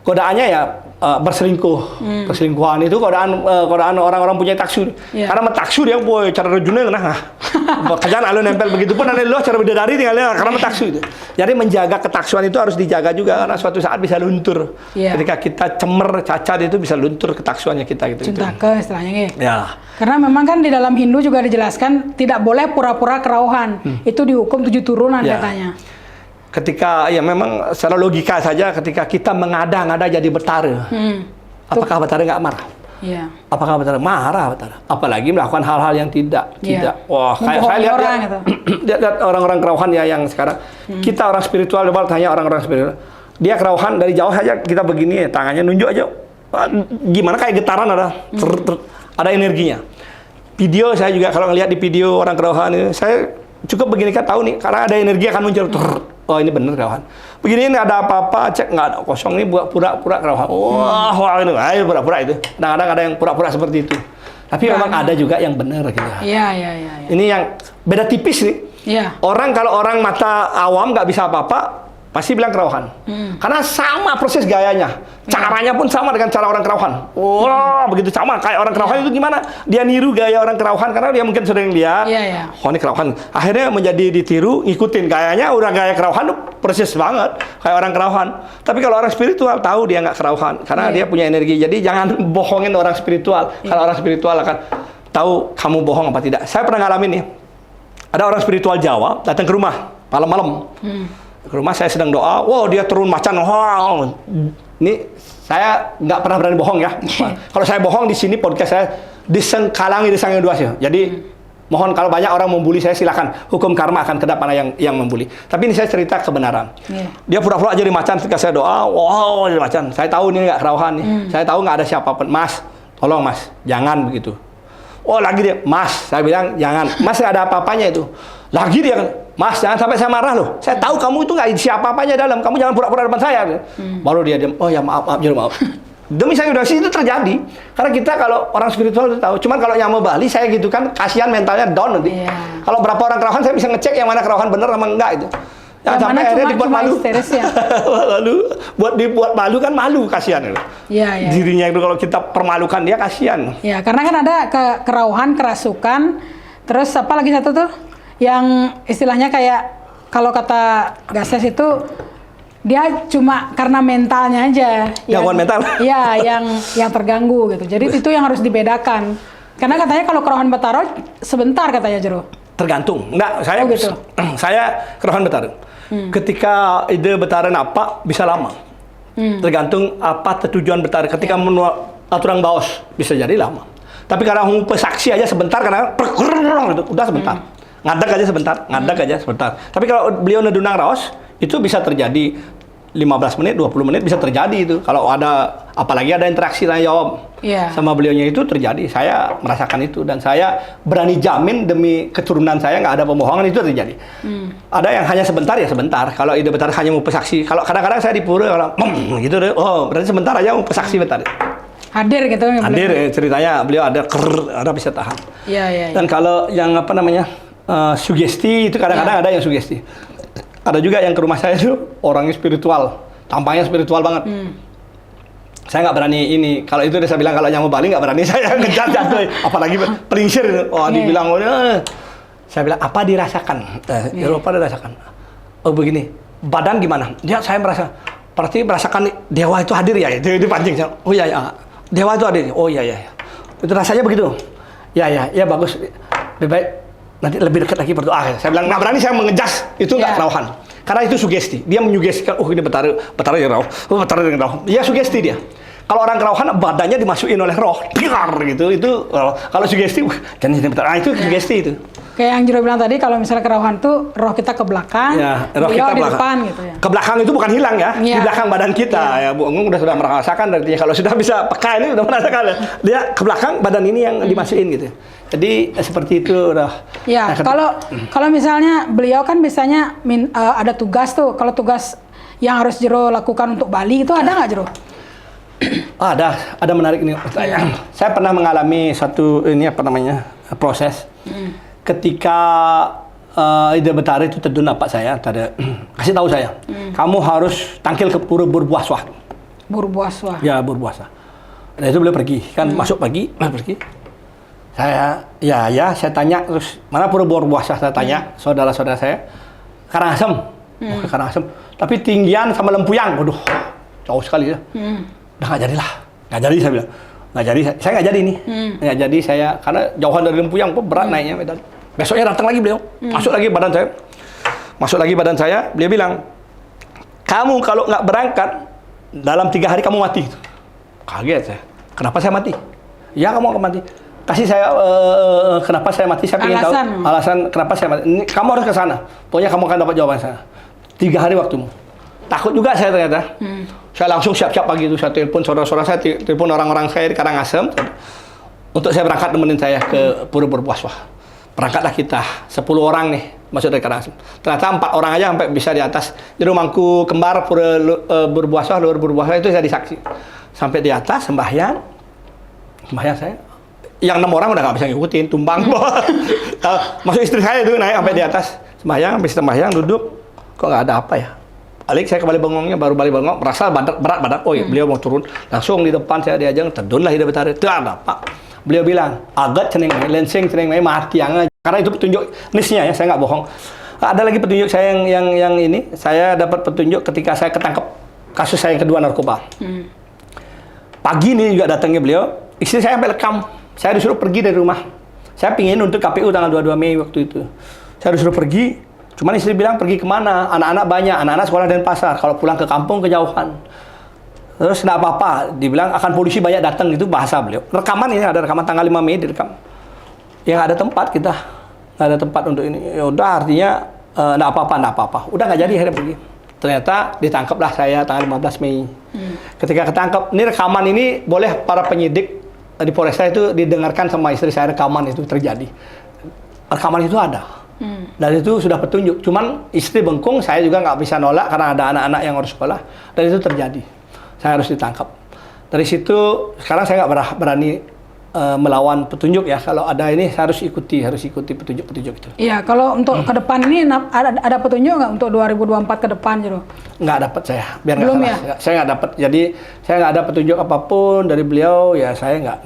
Godaannya ya berselingkuh. Perselingkuhan itu godaan orang-orang punya taksu. Karena metaksu dia cara rejune nah. Kajian alun nempel begitu pun ada loh cara bidadari tinggalnya karena metaksu itu. Jadi menjaga ketaksuan itu harus dijaga juga karena suatu saat bisa luntur. Ketika kita cemer cacat itu bisa luntur ketaksuannya kita gitu. Cinta ke istilahnya Karena memang kan di dalam Hindu juga dijelaskan tidak boleh pura-pura kerauhan. Itu dihukum 7 turunan katanya. Ketika ya memang secara logika saja ketika kita mengada-ngada jadi betara, apakah betara nggak marah? Apakah betara marah? Betara, apalagi melakukan hal-hal yang tidak. Wah, kayak saya lihat orang-orang kerauhan ya yang sekarang kita orang spiritual, coba tanya orang-orang spiritual, dia kerauhan dari jauh saja kita begini tangannya nunjuk aja, gimana kayak getaran ada energinya. Video saya juga kalau ngelihat di video orang kerauhan itu, saya cukup begini kan tahu nih karena ada energi akan muncul. Oh ini bener kerauhan. Begini ini ada apa-apa, cek nggak ada kosong ini buat pura-pura kerauhan. Wah ini, ayo pura-pura itu. Kadang-kadang ada yang pura-pura seperti itu. Tapi memang ada juga yang benar gitu. Ini yang beda tipis nih. Orang kalau orang mata awam nggak bisa apa-apa, pasti bilang kerauhan. Karena sama proses gayanya. Caranya pun sama dengan cara orang kerauhan. Wah, begitu sama kayak orang kerauhan itu gimana? Dia niru gaya orang kerauhan karena dia mungkin sering lihat. Oh, ini kerauhan. Akhirnya menjadi ditiru, ngikutin gayanya udah gaya kerauhan persis banget kayak orang kerauhan. Tapi kalau orang spiritual tahu dia nggak kerauhan karena dia punya energi. Jadi jangan bohongin orang spiritual. Kalau orang spiritual akan tahu kamu bohong apa tidak. Saya pernah ngalamin nih. Ada orang spiritual Jawa datang ke rumah malam-malam. Ke rumah saya sedang doa, wow dia turun macan, wow. Ini saya nggak pernah berani bohong ya. Kalau saya bohong di sini podcast saya disengkalangi disangin dua sih. Jadi mohon kalau banyak orang membuli saya silakan, hukum karma akan kedap mana yang membuli. Tapi ini saya cerita kebenaran. Dia pura-pura jadi macan ketika saya doa, wow jadi macan. Saya tahu ini nggak kerauhan nih. Saya tahu nggak ada siapapun. Mas, tolong mas, jangan begitu. Oh lagi dia, mas, saya bilang jangan. Mas nggak ada apa-apanya itu. Lagi dia kan, mas jangan sampai saya marah loh. Saya tahu kamu itu nggak siapa apanya dalam. Kamu jangan pura-pura depan saya. Baru dia diam. Oh ya maaf maaf. Demi saya udah sih itu terjadi. Karena kita kalau orang spiritual itu tahu. Cuman kalau yang mau Bali saya gitu kan kasihan mentalnya down nanti. Kalau berapa orang kerauhan saya bisa ngecek yang mana kerauhan bener sama enggak itu. Yang sampai akhirnya dibuat malu. Lalu dibuat malu kan malu kasihan itu. Dirinya itu kalau kita permalukan dia kasihan. Karena kan ada kerauhan, kerasukan, terus apa lagi satu tuh? Yang istilahnya kayak kalau kata Gases itu dia cuma karena mentalnya aja. Gangguan mental. Iya, yang terganggu gitu. Jadi itu yang harus dibedakan. Karena katanya kalau kerauhan Betara sebentar katanya Jero. Tergantung. Enggak, saya gitu. Saya kerauhan Betara. Ketika ide Betara apa bisa lama. Tergantung apa tujuan Betara. Ketika aturan baos bisa jadi lama. Tapi karena saksi aja sebentar karena gitu, udah sebentar. Ngadak aja sebentar. Tapi kalau beliau nedunang raos itu bisa terjadi 15 menit, 20 menit bisa terjadi itu. Kalau ada, apalagi ada interaksi tanya jawab Iya. sama beliaunya itu terjadi. Saya merasakan itu dan saya berani jamin demi keturunan saya nggak ada pembohongan itu terjadi. Ada yang hanya sebentar ya sebentar. Kalau ide bentar hanya mau pesaksi. Kalau kadang-kadang saya di pura kalau gitu deh, oh berarti sebentar aja mau pesaksi bentar. Hadir gitu ya. Hadir ceritanya beliau ada bisa tahan. Iya, iya. Dan kalau yang apa namanya sugesti itu kadang-kadang ada yang sugesti. Ada juga yang ke rumah saya itu orangnya spiritual, tampangnya spiritual banget. Saya nggak berani ini. Kalau itu saya bilang kalau yang mau Bali nggak berani saya ngejar jatuh. Apalagi pelingsir itu. Oh dibilang, saya bilang apa dirasakan? Ya apa dirasakan? Oh begini, badan gimana? Dia saya merasa, berarti merasakan dewa itu hadir ya? Itu pancing. Oh iya ya, dewa itu hadir. Oh iya ya. Itu rasanya begitu. Ya bagus. Lebih baik nanti lebih dekat lagi berdoa. Saya bilang nggak berani saya mengejas itu nggak kerauhan. Karena itu sugesti. Dia menyugestikan, ini betara yang rauh. Oh betara yang rauh. Iya sugesti dia. Kalau orang kerauhan badannya dimasukin oleh roh, biar gitu. Itu kalau sugesti, jangan ini betara. Itu sugesti itu. Kayak yang Jiro bilang tadi, kalau misalnya kerauhan tuh roh kita ke belakang, roh kita di depan gitu ya. Ke belakang itu bukan hilang ya, di belakang badan kita. Ya Bu Engung sudah merasakan artinya kalau sudah bisa peka ini sudah merasakan ya. Dia ke belakang badan ini yang dimasukin gitu. Jadi seperti itu udah. Ya, kalau misalnya beliau kan biasanya ada tugas tuh. Kalau tugas yang harus Jiro lakukan untuk Bali itu ada nggak Jiro? Ada menarik nih pertanyaan. Saya pernah mengalami satu proses. Ketika ide betara itu terdun apa saya, kasih tahu saya, kamu harus tangkil ke pura Burbuaswah. Burbuaswah. Ya, Burbuaswah. Dan itu beliau pergi, kan masuk pagi, pergi. Saya tanya terus mana pura Burbuaswah, saya tanya saudara-saudara saya, Karangasem, ke Karangasem, tapi tinggian sama Lempuyang, waduh, jauh sekali ya. Udah nggak jadi saya bilang, nggak jadi, saya nggak jadi nih, nggak jadi saya karena jauhan dari Lempuyang, berat naiknya Medan. Besoknya datang lagi beliau, masuk lagi badan saya, beliau bilang, kamu kalau nggak berangkat dalam 3 hari kamu mati. Kaget saya, kenapa saya mati? Ya kamu akan mati. Kasih saya kenapa saya mati, saya ingin tahu alasan kenapa saya mati. Ini, kamu harus ke sana, pokoknya kamu akan dapat jawaban sana. 3 hari waktumu. Takut juga saya ternyata. Saya langsung siap-siap pagi itu, saya telepon saudara-saudara saya, telepon orang-orang saya di Karangasem untuk saya berangkat nemenin saya ke Pura Burbuaswah. Berangkatlah kita 10 orang nih masuk dari Karangasem. Ternyata 4 orang aja sampai bisa di atas. Jadi mangku kembar Pura Burbuaswah, luar Burbuaswah itu saya disaksi. Sampai di atas sembahyang saya. Yang 6 orang udah nggak bisa ngikutin, tumbang. Masuk istri saya itu naik sampai di atas sembahyang, habis sembahyang duduk, kok nggak ada apa ya? Balik saya ke Bali Bengongnya, baru Bali Bengong, merasa berat badan. Oh iya, beliau mau turun, langsung di depan saya diajang, terdunlah ide betara. Itu ada Pak. Beliau bilang, agak ceneng lensing ceneng mati yang. Karena itu petunjuk nisnya ya, saya nggak bohong. Ada lagi petunjuk saya yang ini, saya dapat petunjuk ketika saya ketangkep kasus saya yang kedua narkoba. Pagi ini juga datangnya beliau, istri saya sampai lekam. Saya disuruh pergi dari rumah. Saya pingin untuk KPU tanggal 22 Mei waktu itu. Saya disuruh pergi, cuman istri bilang pergi kemana? Anak-anak banyak, anak-anak sekolah dan pasar. Kalau pulang ke kampung kejauhan. Terus tidak apa-apa, dibilang akan polisi banyak datang, itu bahasa beliau. Rekaman ini ada rekaman tanggal 5 Mei direkam. Ya nggak ada tempat kita, nggak ada tempat untuk ini. Ya udah artinya nggak apa-apa. Udah nggak jadi akhirnya pergi. Ternyata ditangkaplah saya tanggal 15 Mei. Ketika ketangkap, ini rekaman ini boleh para penyidik di Polresta itu didengarkan sama istri saya, rekaman itu terjadi. Rekaman itu ada. Dan itu sudah petunjuk. Cuman istri bengkung, saya juga nggak bisa nolak karena ada anak-anak yang harus sekolah. Dan itu terjadi. Saya harus ditangkap. Dari situ, sekarang saya nggak berani melawan petunjuk ya. Kalau ada ini, saya harus ikuti petunjuk-petunjuk itu. Iya, kalau untuk ke depan ini ada petunjuk nggak untuk 2024 ke depan, Jiro? Nggak dapat saya, biar nggak Belum salah. ya? Saya nggak dapat. Jadi saya nggak ada petunjuk apapun dari beliau. Ya saya nggak.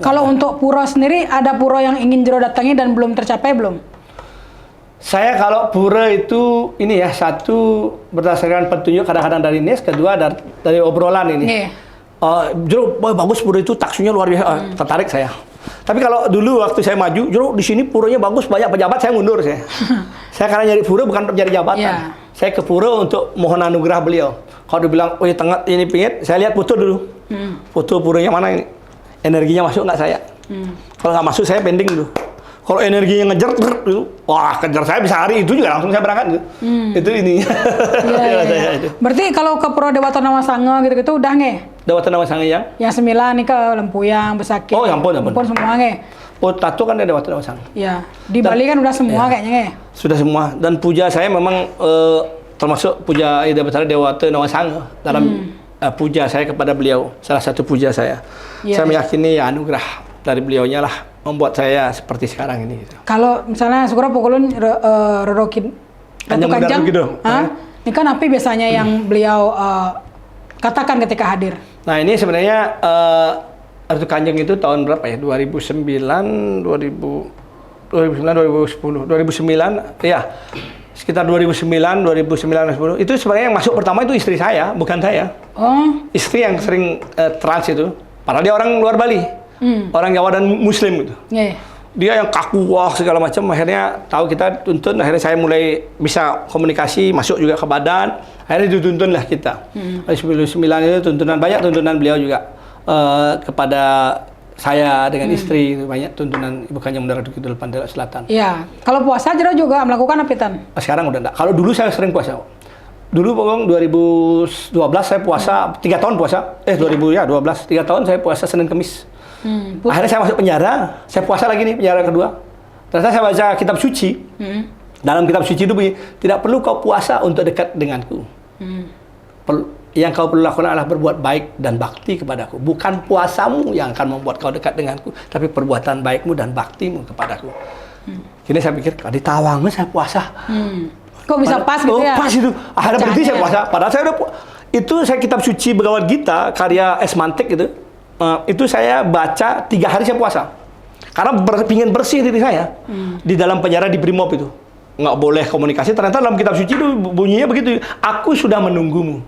Kalau untuk pura sendiri, ada pura yang ingin Jiro datangi dan belum tercapai belum? Saya kalau pura itu ini ya, satu berdasarkan petunjuk kadang-kadang dari Nes, kedua dari obrolan ini. Jero bagus pura itu, taksunya luar biasa, tertarik saya. Tapi kalau dulu waktu saya maju, Jero di sini puranya bagus, banyak pejabat, saya mundur saya. Saya karena nyari pura bukan nyari jabatan. Saya ke pura untuk mohon anugerah beliau. Kalau dibilang, oh tengah ini pingit, saya lihat foto dulu. Foto puranya mana ini? Energinya masuk nggak saya? Kalau nggak masuk, saya pending dulu. Kalau energinya ngejar, itu, wah kejar saya bisa hari itu juga langsung saya berangkat gitu. Itu ini. Iya. Berarti kalau ke Pura Dewata Nawasanga gitu-gitu udah nge? Dewata Nawasanga yang? Yang 9 nih ke Lempuyang, Besakih. Oh, ya ampun. Semua nge? Oh, tato kan ada Dewata Nawasanga. Iya. Di Bali kan udah semua kayaknya nge? Sudah semua. Dan puja saya memang termasuk puja Ida Batara Dewata Nawasanga dalam puja saya kepada beliau. Salah satu puja saya. Saya meyakini ya anugerah dari beliaunya lah membuat saya seperti sekarang ini. Gitu. Kalau misalnya Sukura pukulun Rorokin Kanjeng gitu. Ini kan apa biasanya yang beliau katakan ketika hadir? Nah ini sebenarnya Ratu Kanjeng itu tahun berapa ya? 2009, 2009, ya sekitar 2009, 2010 itu sebenarnya yang masuk pertama itu istri saya, bukan saya. Oh. Istri yang sering trans itu, padahal dia orang luar Bali, orang Jawa dan Muslim gitu. Dia yang kaku, wah segala macam. Akhirnya tahu kita tuntun. Akhirnya saya mulai bisa komunikasi, masuk juga ke badan. Akhirnya dituntun lah kita. 2009 itu tuntunan, banyak tuntunan beliau juga kepada saya dengan istri, banyak tuntunan Ibu Kanjeng Mendara Kidul Pandera Selatan. Iya. Kalau puasa Jero juga melakukan apa Tan? Sekarang udah enggak. Kalau dulu saya sering puasa. Dulu pokoknya 2012 saya puasa 3 tahun puasa. 2012 3 tahun saya puasa Senin Kamis. Akhirnya saya masuk penjara, saya puasa lagi nih penjara kedua. Ternyata saya baca kitab suci. Dalam kitab suci itu bunyi, tidak perlu kau puasa untuk dekat denganku. Yang kau perlu lakukan adalah berbuat baik dan bakti kepadaku. Bukan puasamu yang akan membuat kau dekat denganku, tapi perbuatan baikmu dan baktimu kepadaku. Kini saya pikir, di Tawangnya saya puasa. Kok bisa pas gitu ya? Pas itu. Akhirnya berhenti saya puasa. Padahal saya udah itu saya kitab suci Bhagavad Gita karya S. Mantek itu saya baca 3 hari saya puasa. Karena ingin bersih diri saya. Di dalam penjara di Brimob itu. Nggak boleh komunikasi. Ternyata dalam kitab suci itu bunyinya begitu. Aku sudah menunggumu.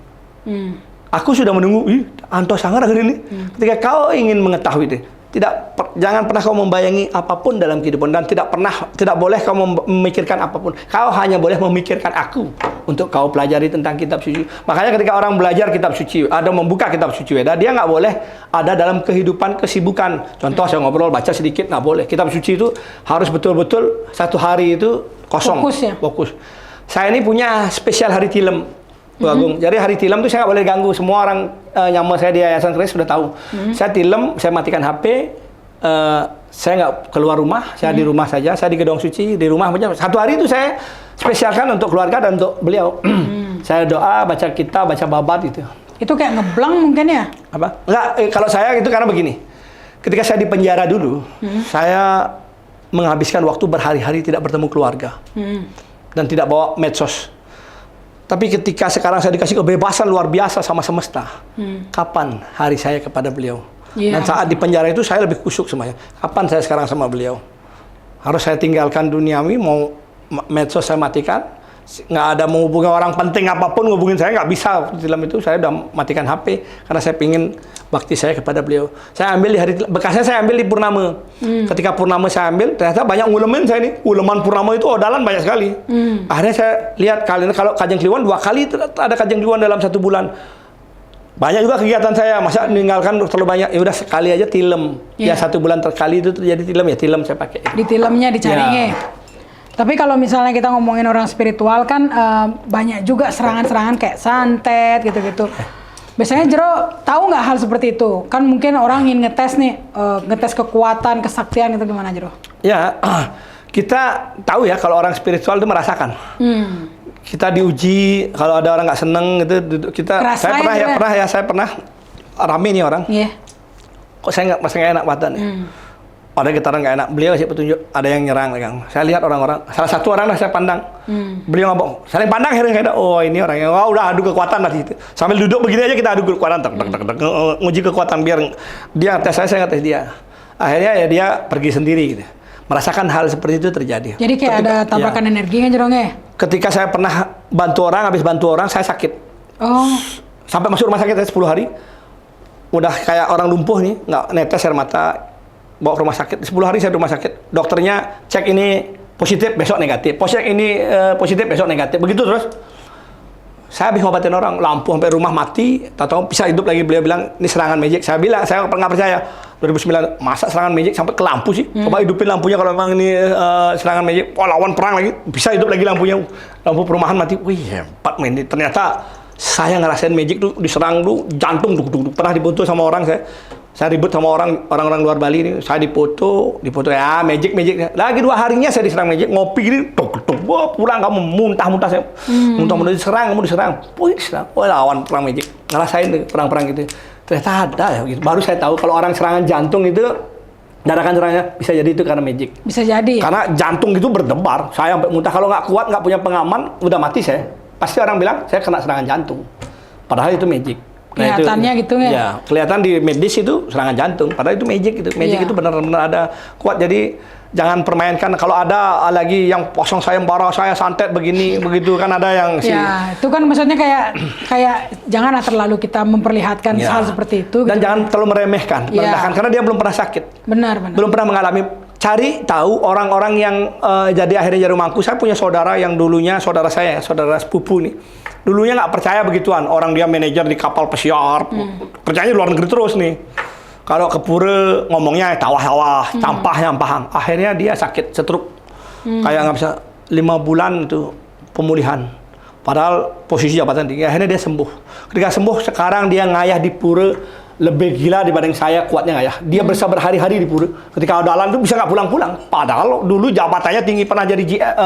Aku sudah menunggu. Anto sangat hari ini. Ketika kau ingin mengetahui itu. Jangan pernah kau membayangi apapun dalam kehidupan. Dan tidak boleh kau memikirkan apapun. Kau hanya boleh memikirkan aku. Untuk kau pelajari tentang kitab suci. Makanya ketika orang belajar kitab suci, ada membuka kitab suci Weda, dia nggak boleh ada dalam kehidupan kesibukan. Contoh saya ngobrol, baca sedikit, nggak boleh. Kitab suci itu harus betul-betul satu hari itu kosong. Fokus ya? Fokus. Saya ini punya spesial hari tilem, Bu Agung. Jadi hari tilem itu saya nggak boleh ganggu. Semua orang nyama saya di Yayasan Kris sudah tahu. Saya tilem, saya matikan HP. Saya nggak keluar rumah, saya di rumah saja, saya di gedung suci, di rumah aja. Satu hari itu saya spesialkan untuk keluarga dan untuk beliau. Saya doa, baca kitab, baca babat itu. Itu kayak ngeblank mungkin ya? Apa? Enggak, kalau saya itu karena begini. Ketika saya di penjara dulu, saya menghabiskan waktu berhari-hari tidak bertemu keluarga. Dan tidak bawa medsos. Tapi ketika sekarang saya dikasih kebebasan luar biasa sama semesta, kapan hari saya kepada beliau? Dan saat di penjara itu saya lebih kusuk semuanya. Kapan saya sekarang sama beliau? Harus saya tinggalkan duniawi, mau medsos saya matikan. Nggak ada menghubungi orang penting apapun, ngubungin saya nggak bisa. Dalam itu saya udah matikan HP karena saya pingin bakti saya kepada beliau. Saya ambil di hari bekasnya, saya ambil di Purnama. Ketika Purnama saya ambil, ternyata banyak ulemen saya ini. Uleman Purnama itu odalan banyak sekali. Akhirnya saya lihat kalau Kajeng Kliwon 2 kali ada Kajeng Kliwon dalam 1 bulan. Banyak juga kegiatan saya, masa meninggalkan terlalu banyak, ya udah sekali aja tilem. Ya 1 bulan terkali itu terjadi tilem, ya tilem saya pakai. Di tilemnya dicari Tapi kalau misalnya kita ngomongin orang spiritual kan banyak juga serangan-serangan kayak santet gitu-gitu. Biasanya Jero tahu nggak hal seperti itu? Kan mungkin orang ingin ngetes nih, ngetes kekuatan, kesaktian itu gimana Jero? Ya, kita tahu ya kalau orang spiritual itu merasakan. Kita diuji, kalau ada orang nggak seneng gitu, kita. Saya pernah rame nih orang. Kok saya nggak enak badan ya? Ada getaran nggak enak, beliau kasih petunjuk, ada yang nyerang, Kang. Saya lihat orang-orang, salah satu orang lah saya pandang. Beliau ngomong, saling pandang akhirnya oh ini orangnya, wah udah adu kekuatan lah gitu. Sambil duduk begini aja kita adu kekuatan, nguji kekuatan biar dia tes saya ngetes dia. Akhirnya ya dia pergi sendiri gitu. Merasakan hal seperti itu terjadi. Jadi kayak ada tabrakan energi kan Jerongnya? Ketika saya pernah bantu orang, habis bantu orang saya sakit. Sampai masuk rumah sakit 10 hari. Udah kayak orang lumpuh nih, nggak netes air mata. Bawa ke rumah sakit, 10 hari saya di rumah sakit. Dokternya cek ini positif, besok negatif. Cek ini positif, besok negatif. Begitu terus. Saya habis ngobatin orang, lampu sampai rumah mati, tahu-tahu bisa hidup lagi. Beliau bilang, ini serangan magic. Saya bilang, saya nggak percaya. 2009, masa serangan magic sampai ke lampu sih? Coba hidupin lampunya kalau memang ini serangan magic. Oh, lawan perang lagi, bisa hidup lagi lampunya. Lampu perumahan mati. Wih, hebat men. Ternyata saya ngerasain magic tuh, diserang tuh, jantung duk. Pernah difoto sama orang saya ribut sama orang-orang luar Bali ini. Saya difoto ya magic. Lagi 2 harinya saya diserang magic, ngopi gini, tuk. Wah, pulang kamu muntah-muntah saya. Muntah-muntah kamu diserang. Wih, diserang. Wah, lawan perang magic. Ngerasain perang-perang gitu. Ternyata ada ya gitu. Baru saya tahu kalau orang serangan jantung itu dadakan serangannya bisa jadi itu karena magic. Bisa jadi. Karena jantung itu berdebar. Saya sampai muntah, kalau nggak kuat, nggak punya pengaman, udah mati saya. Pasti orang bilang saya kena serangan jantung. Padahal itu magic. Kelihatannya itu, gitu ya? Ya, kelihatan di medis itu serangan jantung. Padahal itu magic itu. Magic itu benar-benar ada kuat. Jadi jangan permainkan. Kalau ada lagi yang pasang sayembara, saya santet begini, begitu kan ada yang Ya, itu kan maksudnya kayak janganlah terlalu kita memperlihatkan hal seperti itu. Dan gitu. jangan terlalu meremehkan, merendahkan, karena dia belum pernah sakit. Benar. Belum pernah mengalami. Cari tahu orang-orang yang jadi akhirnya jadi rumahku. Saya punya saudara yang dulunya saudara sepupu nih. Dulunya nggak percaya begituan. Orang dia manajer di kapal pesiar, kerjanya luar negeri terus nih. Kalau ke pura ngomongnya tawah-tawah, campah-nyampahan. Akhirnya dia sakit stroke. Kayak nggak bisa 5 bulan itu pemulihan. Padahal posisi jabatan tinggi. Akhirnya dia sembuh. Ketika sembuh, sekarang dia ngayah di pura lebih gila dibanding saya kuatnya ngayah. Dia bisa berhari-hari di pura. Ketika dalam itu bisa nggak pulang-pulang. Padahal dulu jabatannya tinggi, pernah jadi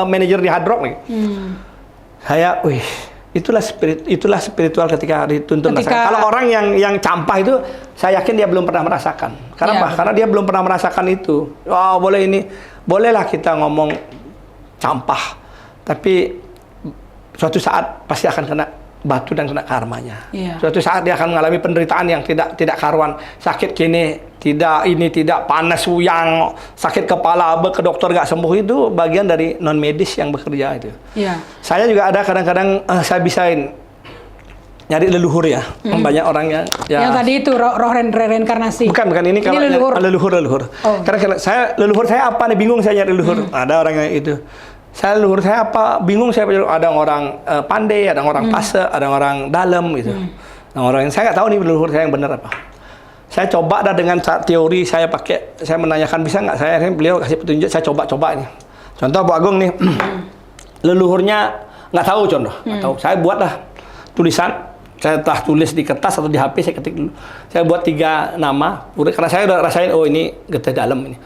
manajer di Hard Rock nih. Saya, itulah spiritual ketika dituntun. Kalau orang yang campah itu, saya yakin dia belum pernah merasakan. Karena apa? Karena dia belum pernah merasakan itu. Bolehlah kita ngomong campah, tapi suatu saat pasti akan kena batu dan kena karmanya. Suatu saat dia akan mengalami penderitaan yang tidak karuan. Sakit tidak panas uyang, sakit kepala, ke dokter nggak sembuh, itu bagian dari non medis yang bekerja itu. Saya juga ada kadang-kadang saya bisain nyari leluhur ya. Banyak orang yang tadi itu roh reinkarnasi. Bukan ini kalau leluhur. Karena leluhur saya apa nih, bingung saya nyari leluhur. Ada orang yang itu. Saya leluhur saya apa, bingung saya. Ada orang pandai, ada orang fase, ada orang dalam gitu. Orang yang saya nggak tahu nih leluhur saya yang benar apa. Saya coba dengan teori saya pakai, saya menanyakan bisa nggak, beliau kasih petunjuk, saya coba ini. Contoh Bu Agung nih, leluhurnya nggak tahu contoh, nggak tahu. Saya buatlah tulisan, saya telah tulis di kertas atau di HP, saya ketik dulu. Saya buat 3 nama, karena saya udah rasain, ini getah dalam ini.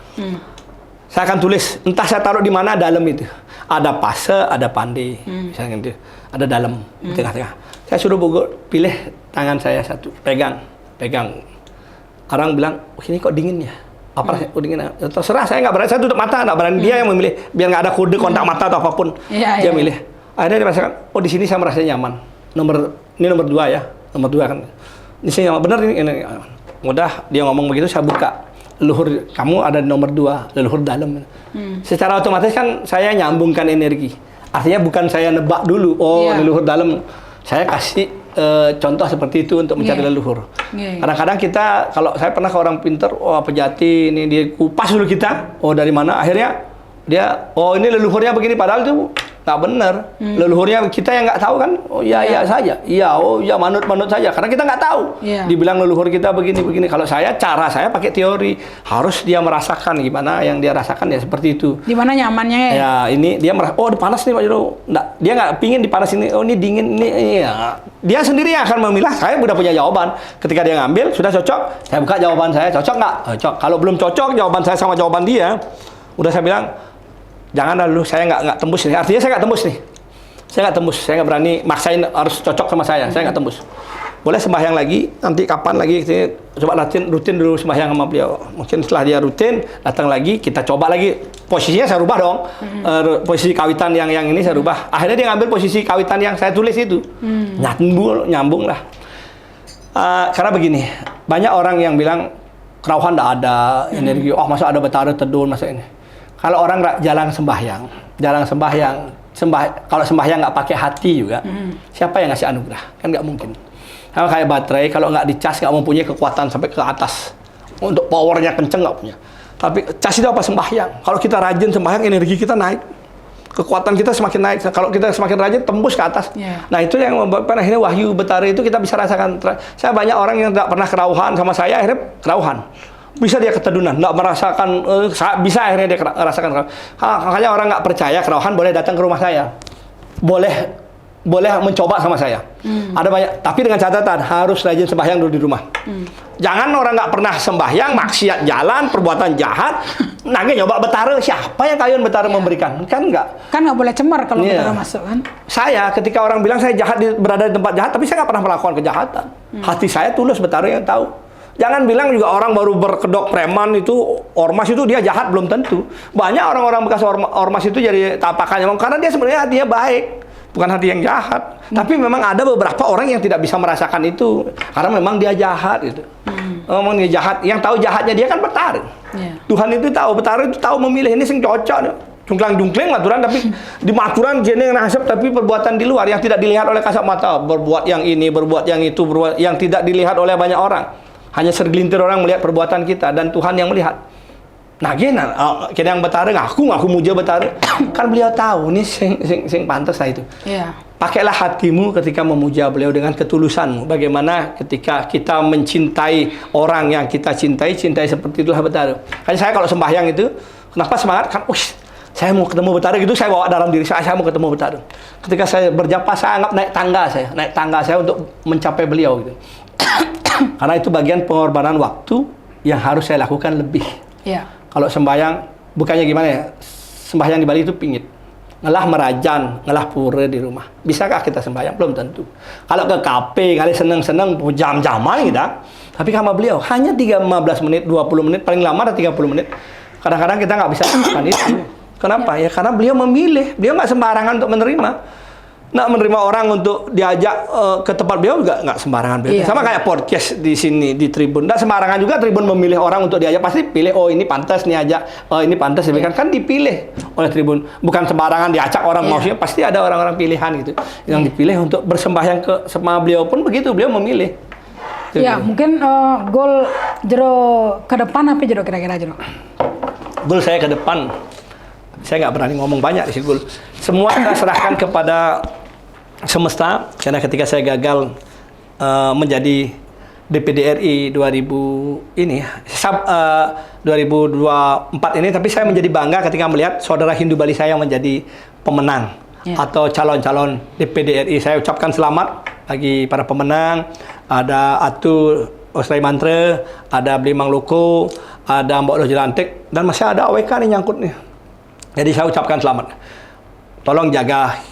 Saya akan tulis, entah saya taruh di mana dalam itu. Ada fase, ada pandai, misalnya gitu. Ada dalam, di tengah-tengah. Saya suruh Bu pilih tangan saya satu, pegang. Orang bilang, ini kok dingin ya? Apa rasanya? Dingin? Terserah, saya nggak berani, saya tutup mata, nggak berani. Dia yang memilih, biar nggak ada kode kontak mata atau apapun. Dia milih. Akhirnya dia merasakan, di sini saya merasa nyaman. Ini nomor 2 ya, nomor 2 kan. Ini saya nyaman, benar ini. Udah, dia ngomong begitu, saya buka. Leluhur kamu ada di nomor 2, leluhur dalam. Secara otomatis kan saya nyambungkan energi. Artinya bukan saya nebak dulu, leluhur dalam. Saya kasih contoh seperti itu untuk mencari leluhur. Kadang-kadang kita, kalau saya pernah ke orang pinter, pejati, ini dia kupas dulu kita, dari mana, akhirnya dia, ini leluhurnya begini, padahal itu nggak benar. Leluhurnya kita yang nggak tahu kan, saja, manut saja, karena kita nggak tahu. Dibilang leluhur kita begini. Kalau cara saya pakai teori, harus dia merasakan gimana yang dia rasakan ya seperti itu. Di mana nyamannya ya? Ya, ini dia merasa, panas nih Pak Jero. Dia nggak pingin dipanas ini, ini dingin ini. Ya. Dia sendiri yang akan memilah. Saya udah punya jawaban. Ketika dia ngambil, sudah cocok, saya buka jawaban saya, cocok nggak? Cocok. Kalau belum cocok jawaban saya sama jawaban dia, udah saya bilang, jangan dulu, saya nggak tembus nih. Artinya saya nggak tembus nih. Saya nggak tembus. Saya nggak berani maksain harus cocok sama saya. Saya nggak tembus. Boleh sembahyang lagi. Nanti kapan lagi? Coba rutin dulu sembahyang sama beliau. Mungkin setelah dia rutin, datang lagi, kita coba lagi. Posisinya saya rubah dong. Posisi kawitan yang ini saya rubah. Akhirnya dia ngambil posisi kawitan yang saya tulis itu. Nyambung lah. Karena begini, banyak orang yang bilang kerauhan nggak ada energi. Masa ada betara teduh masa ini. Kalau orang jalan sembahyang, kalau sembahyang nggak pakai hati juga, siapa yang ngasih anugerah? Kan nggak mungkin. Kalau kayak baterai, kalau nggak dicas, nggak mempunyai kekuatan sampai ke atas. Untuk powernya kenceng nggak punya. Tapi cas itu apa? Sembahyang. Kalau kita rajin sembahyang, energi kita naik. kekuatan kita semakin naik. Kalau kita semakin rajin, tembus ke atas. Yeah. Nah itu yang membuat akhirnya wahyu betara itu kita bisa rasakan. Saya banyak orang yang tidak pernah kerauhan sama saya, akhirnya kerauhan. Bisa dia ketedunan, nggak merasakan, bisa akhirnya dia rasakan kerauhan. Makanya orang nggak percaya kerauhan boleh datang ke rumah saya. Boleh mencoba sama saya. Ada banyak, tapi dengan catatan harus rajin sembahyang dulu di rumah. Jangan orang nggak pernah sembahyang, maksiat jalan, perbuatan jahat, nanti nyoba betara. Siapa yang kalian betara memberikan? Kan nggak. Kan nggak boleh cemar kalau betara masuk kan. Saya ketika orang bilang saya jahat berada di tempat jahat, tapi saya nggak pernah melakukan kejahatan. Hati saya tulus, betara yang tahu. Jangan bilang juga orang baru berkedok preman itu, ormas itu dia jahat, belum tentu. Banyak orang-orang bekas ormas itu jadi tapakannya, karena dia sebenarnya hatinya baik, bukan hati yang jahat. Tapi memang ada beberapa orang yang tidak bisa merasakan itu, karena memang dia jahat gitu. Memang dia jahat, yang tahu jahatnya dia kan betara. Tuhan itu tahu, betara itu tahu memilih ini sing cocok. Jungklang-jungkling maturan, tapi di maturan jene nasab, tapi perbuatan di luar yang tidak dilihat oleh kasat mata, berbuat yang ini, berbuat yang itu, berbuat yang tidak dilihat oleh banyak orang. Hanya segelintir orang melihat perbuatan kita, dan Tuhan yang melihat. Nah, gini, kita yang betara ngaku muja betara, kan beliau tahu nih sing pantas lah itu. Pakailah hatimu ketika memuja beliau dengan ketulusanmu. Bagaimana ketika kita mencintai orang yang kita cintai seperti itulah betara. Kan saya kalau sembahyang itu, kenapa semangat? Kan, saya mau ketemu betara gitu, saya bawa dalam diri saya mau ketemu betara. Ketika saya berjapa, saya anggap naik tangga saya untuk mencapai beliau gitu. Karena itu bagian pengorbanan waktu yang harus saya lakukan lebih. Kalau sembahyang, bukannya gimana ya, sembahyang di Bali itu pingit. Ngelah merajan, ngelah pura di rumah. Bisakah kita sembahyang? Belum tentu. Kalau ke kafe, kali seneng-seneng, jam-jaman gitu. Tapi sama beliau, hanya 15 menit, 20 menit, paling lama ada 30 menit. Kadang-kadang kita nggak bisa lakukan itu. Kenapa? Ya karena beliau memilih. Beliau nggak sembarangan untuk menerima. Nggak menerima orang untuk diajak ke tempat beliau juga nggak sembarangan. Sama kayak podcast di sini di Tribun, nggak sembarangan juga Tribun memilih orang untuk diajak. Pasti pilih, oh ini pantas nih ajak, oh ini pantas kan dipilih oleh Tribun. Bukan sembarangan diacak orang maksudnya, pasti ada orang-orang pilihan gitu yang dipilih untuk bersembahyang ke sama beliau pun begitu, beliau memilih. Mungkin goal Jero ke depan apa Jero kira-kira Jero? Goal saya ke depan, saya nggak berani ngomong banyak di sini goal. Semua kita serahkan kepada semesta, karena ketika saya gagal menjadi DPD RI 2024 ini, tapi saya menjadi bangga ketika melihat saudara Hindu Bali saya yang menjadi pemenang atau calon-calon DPD RI. Saya ucapkan selamat bagi para pemenang. Ada Atu Osrai Mantra, ada Blimang Loko, ada Mbok Loh Jelantik, dan masih ada AWK nih nyangkut nih. Jadi saya ucapkan selamat. Tolong jaga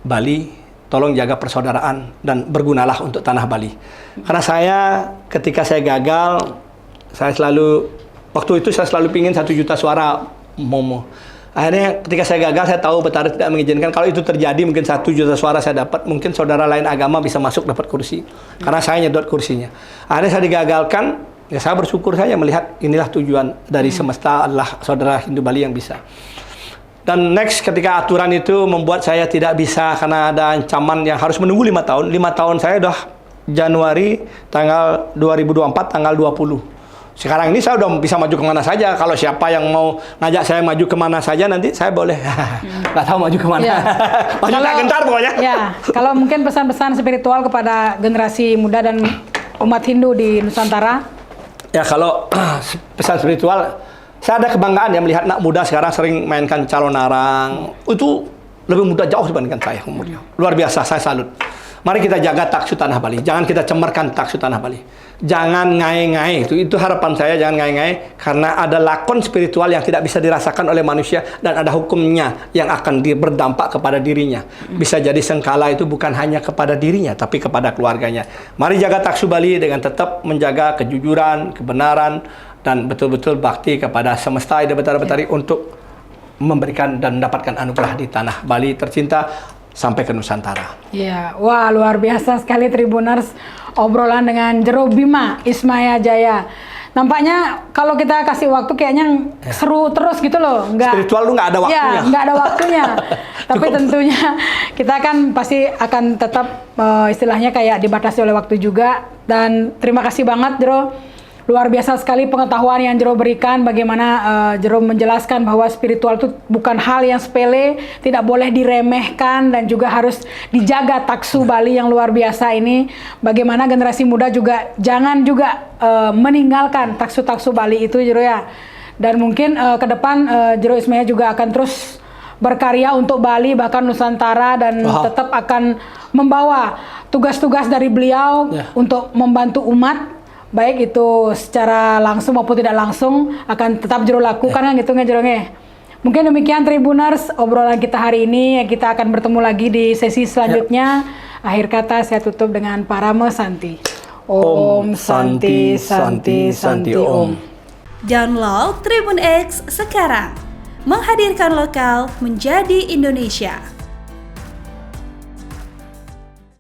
Bali, tolong jaga persaudaraan, dan bergunalah untuk tanah Bali. Karena saya, ketika saya gagal, waktu itu saya selalu pingin 1 juta suara Momo. Akhirnya ketika saya gagal, saya tahu betara tidak mengizinkan. Kalau itu terjadi, mungkin 1 juta suara saya dapat, mungkin saudara lain agama bisa masuk dapat kursi. Karena saya nyedot kursinya. Akhirnya saya digagalkan, ya saya bersyukur saja melihat inilah tujuan dari semesta adalah saudara Hindu Bali yang bisa. Dan next, ketika aturan itu membuat saya tidak bisa karena ada ancaman yang harus menunggu 5 tahun. 5 tahun saya udah Januari tanggal 2024 tanggal 20. Sekarang ini saya udah bisa maju kemana saja. Kalau siapa yang mau ngajak saya maju kemana saja, nanti saya boleh. Nggak tahu maju kemana. Maju tak gentar pokoknya. Kalau mungkin pesan-pesan spiritual kepada generasi muda dan umat Hindu di Nusantara. Ya, kalau pesan spiritual, saya ada kebanggaan ya melihat anak muda sekarang sering mainkan calon narang. Itu lebih muda jauh dibandingkan saya umurnya. Luar biasa, saya salut. Mari kita jaga taksu tanah Bali. Jangan kita cemarkan taksu tanah Bali. Jangan ngai-ngai. Itu harapan saya, jangan ngai-ngai. Karena ada lakon spiritual yang tidak bisa dirasakan oleh manusia, dan ada hukumnya yang akan berdampak kepada dirinya. Bisa jadi sengkala itu bukan hanya kepada dirinya, tapi kepada keluarganya. Mari jaga taksu Bali dengan tetap menjaga kejujuran, kebenaran, dan betul-betul bakti kepada semesta Ida Betara-Betari untuk memberikan dan mendapatkan anugerah di tanah Bali tercinta sampai ke Nusantara. Wah, luar biasa sekali Tribuners, obrolan dengan Jero Bima Ismaya Jaya. Nampaknya kalau kita kasih waktu kayaknya seru terus gitu loh. Spiritual lu nggak ada waktunya. Nggak ada waktunya. Tapi tentunya kita kan pasti akan tetap istilahnya kayak dibatasi oleh waktu juga. Dan terima kasih banget Jero luar biasa sekali pengetahuan yang Jero berikan, bagaimana Jero menjelaskan bahwa spiritual itu bukan hal yang sepele, tidak boleh diremehkan dan juga harus dijaga taksu Bali yang luar biasa ini. Bagaimana generasi muda juga jangan juga meninggalkan taksu-taksu Bali itu Jero ya. Dan mungkin ke depan Jero Ismaya juga akan terus berkarya untuk Bali bahkan Nusantara dan tetap akan membawa tugas-tugas dari beliau untuk membantu umat, baik itu secara langsung maupun tidak langsung akan tetap Jero lakukan kan gitu nggak Jero nge. Mungkin demikian Tribuners obrolan kita hari ini, kita akan bertemu lagi di sesi selanjutnya. Akhir kata saya tutup dengan Parama Santi. Om Santi Santi Santi Om. Download Tribun X sekarang, menghadirkan lokal menjadi Indonesia.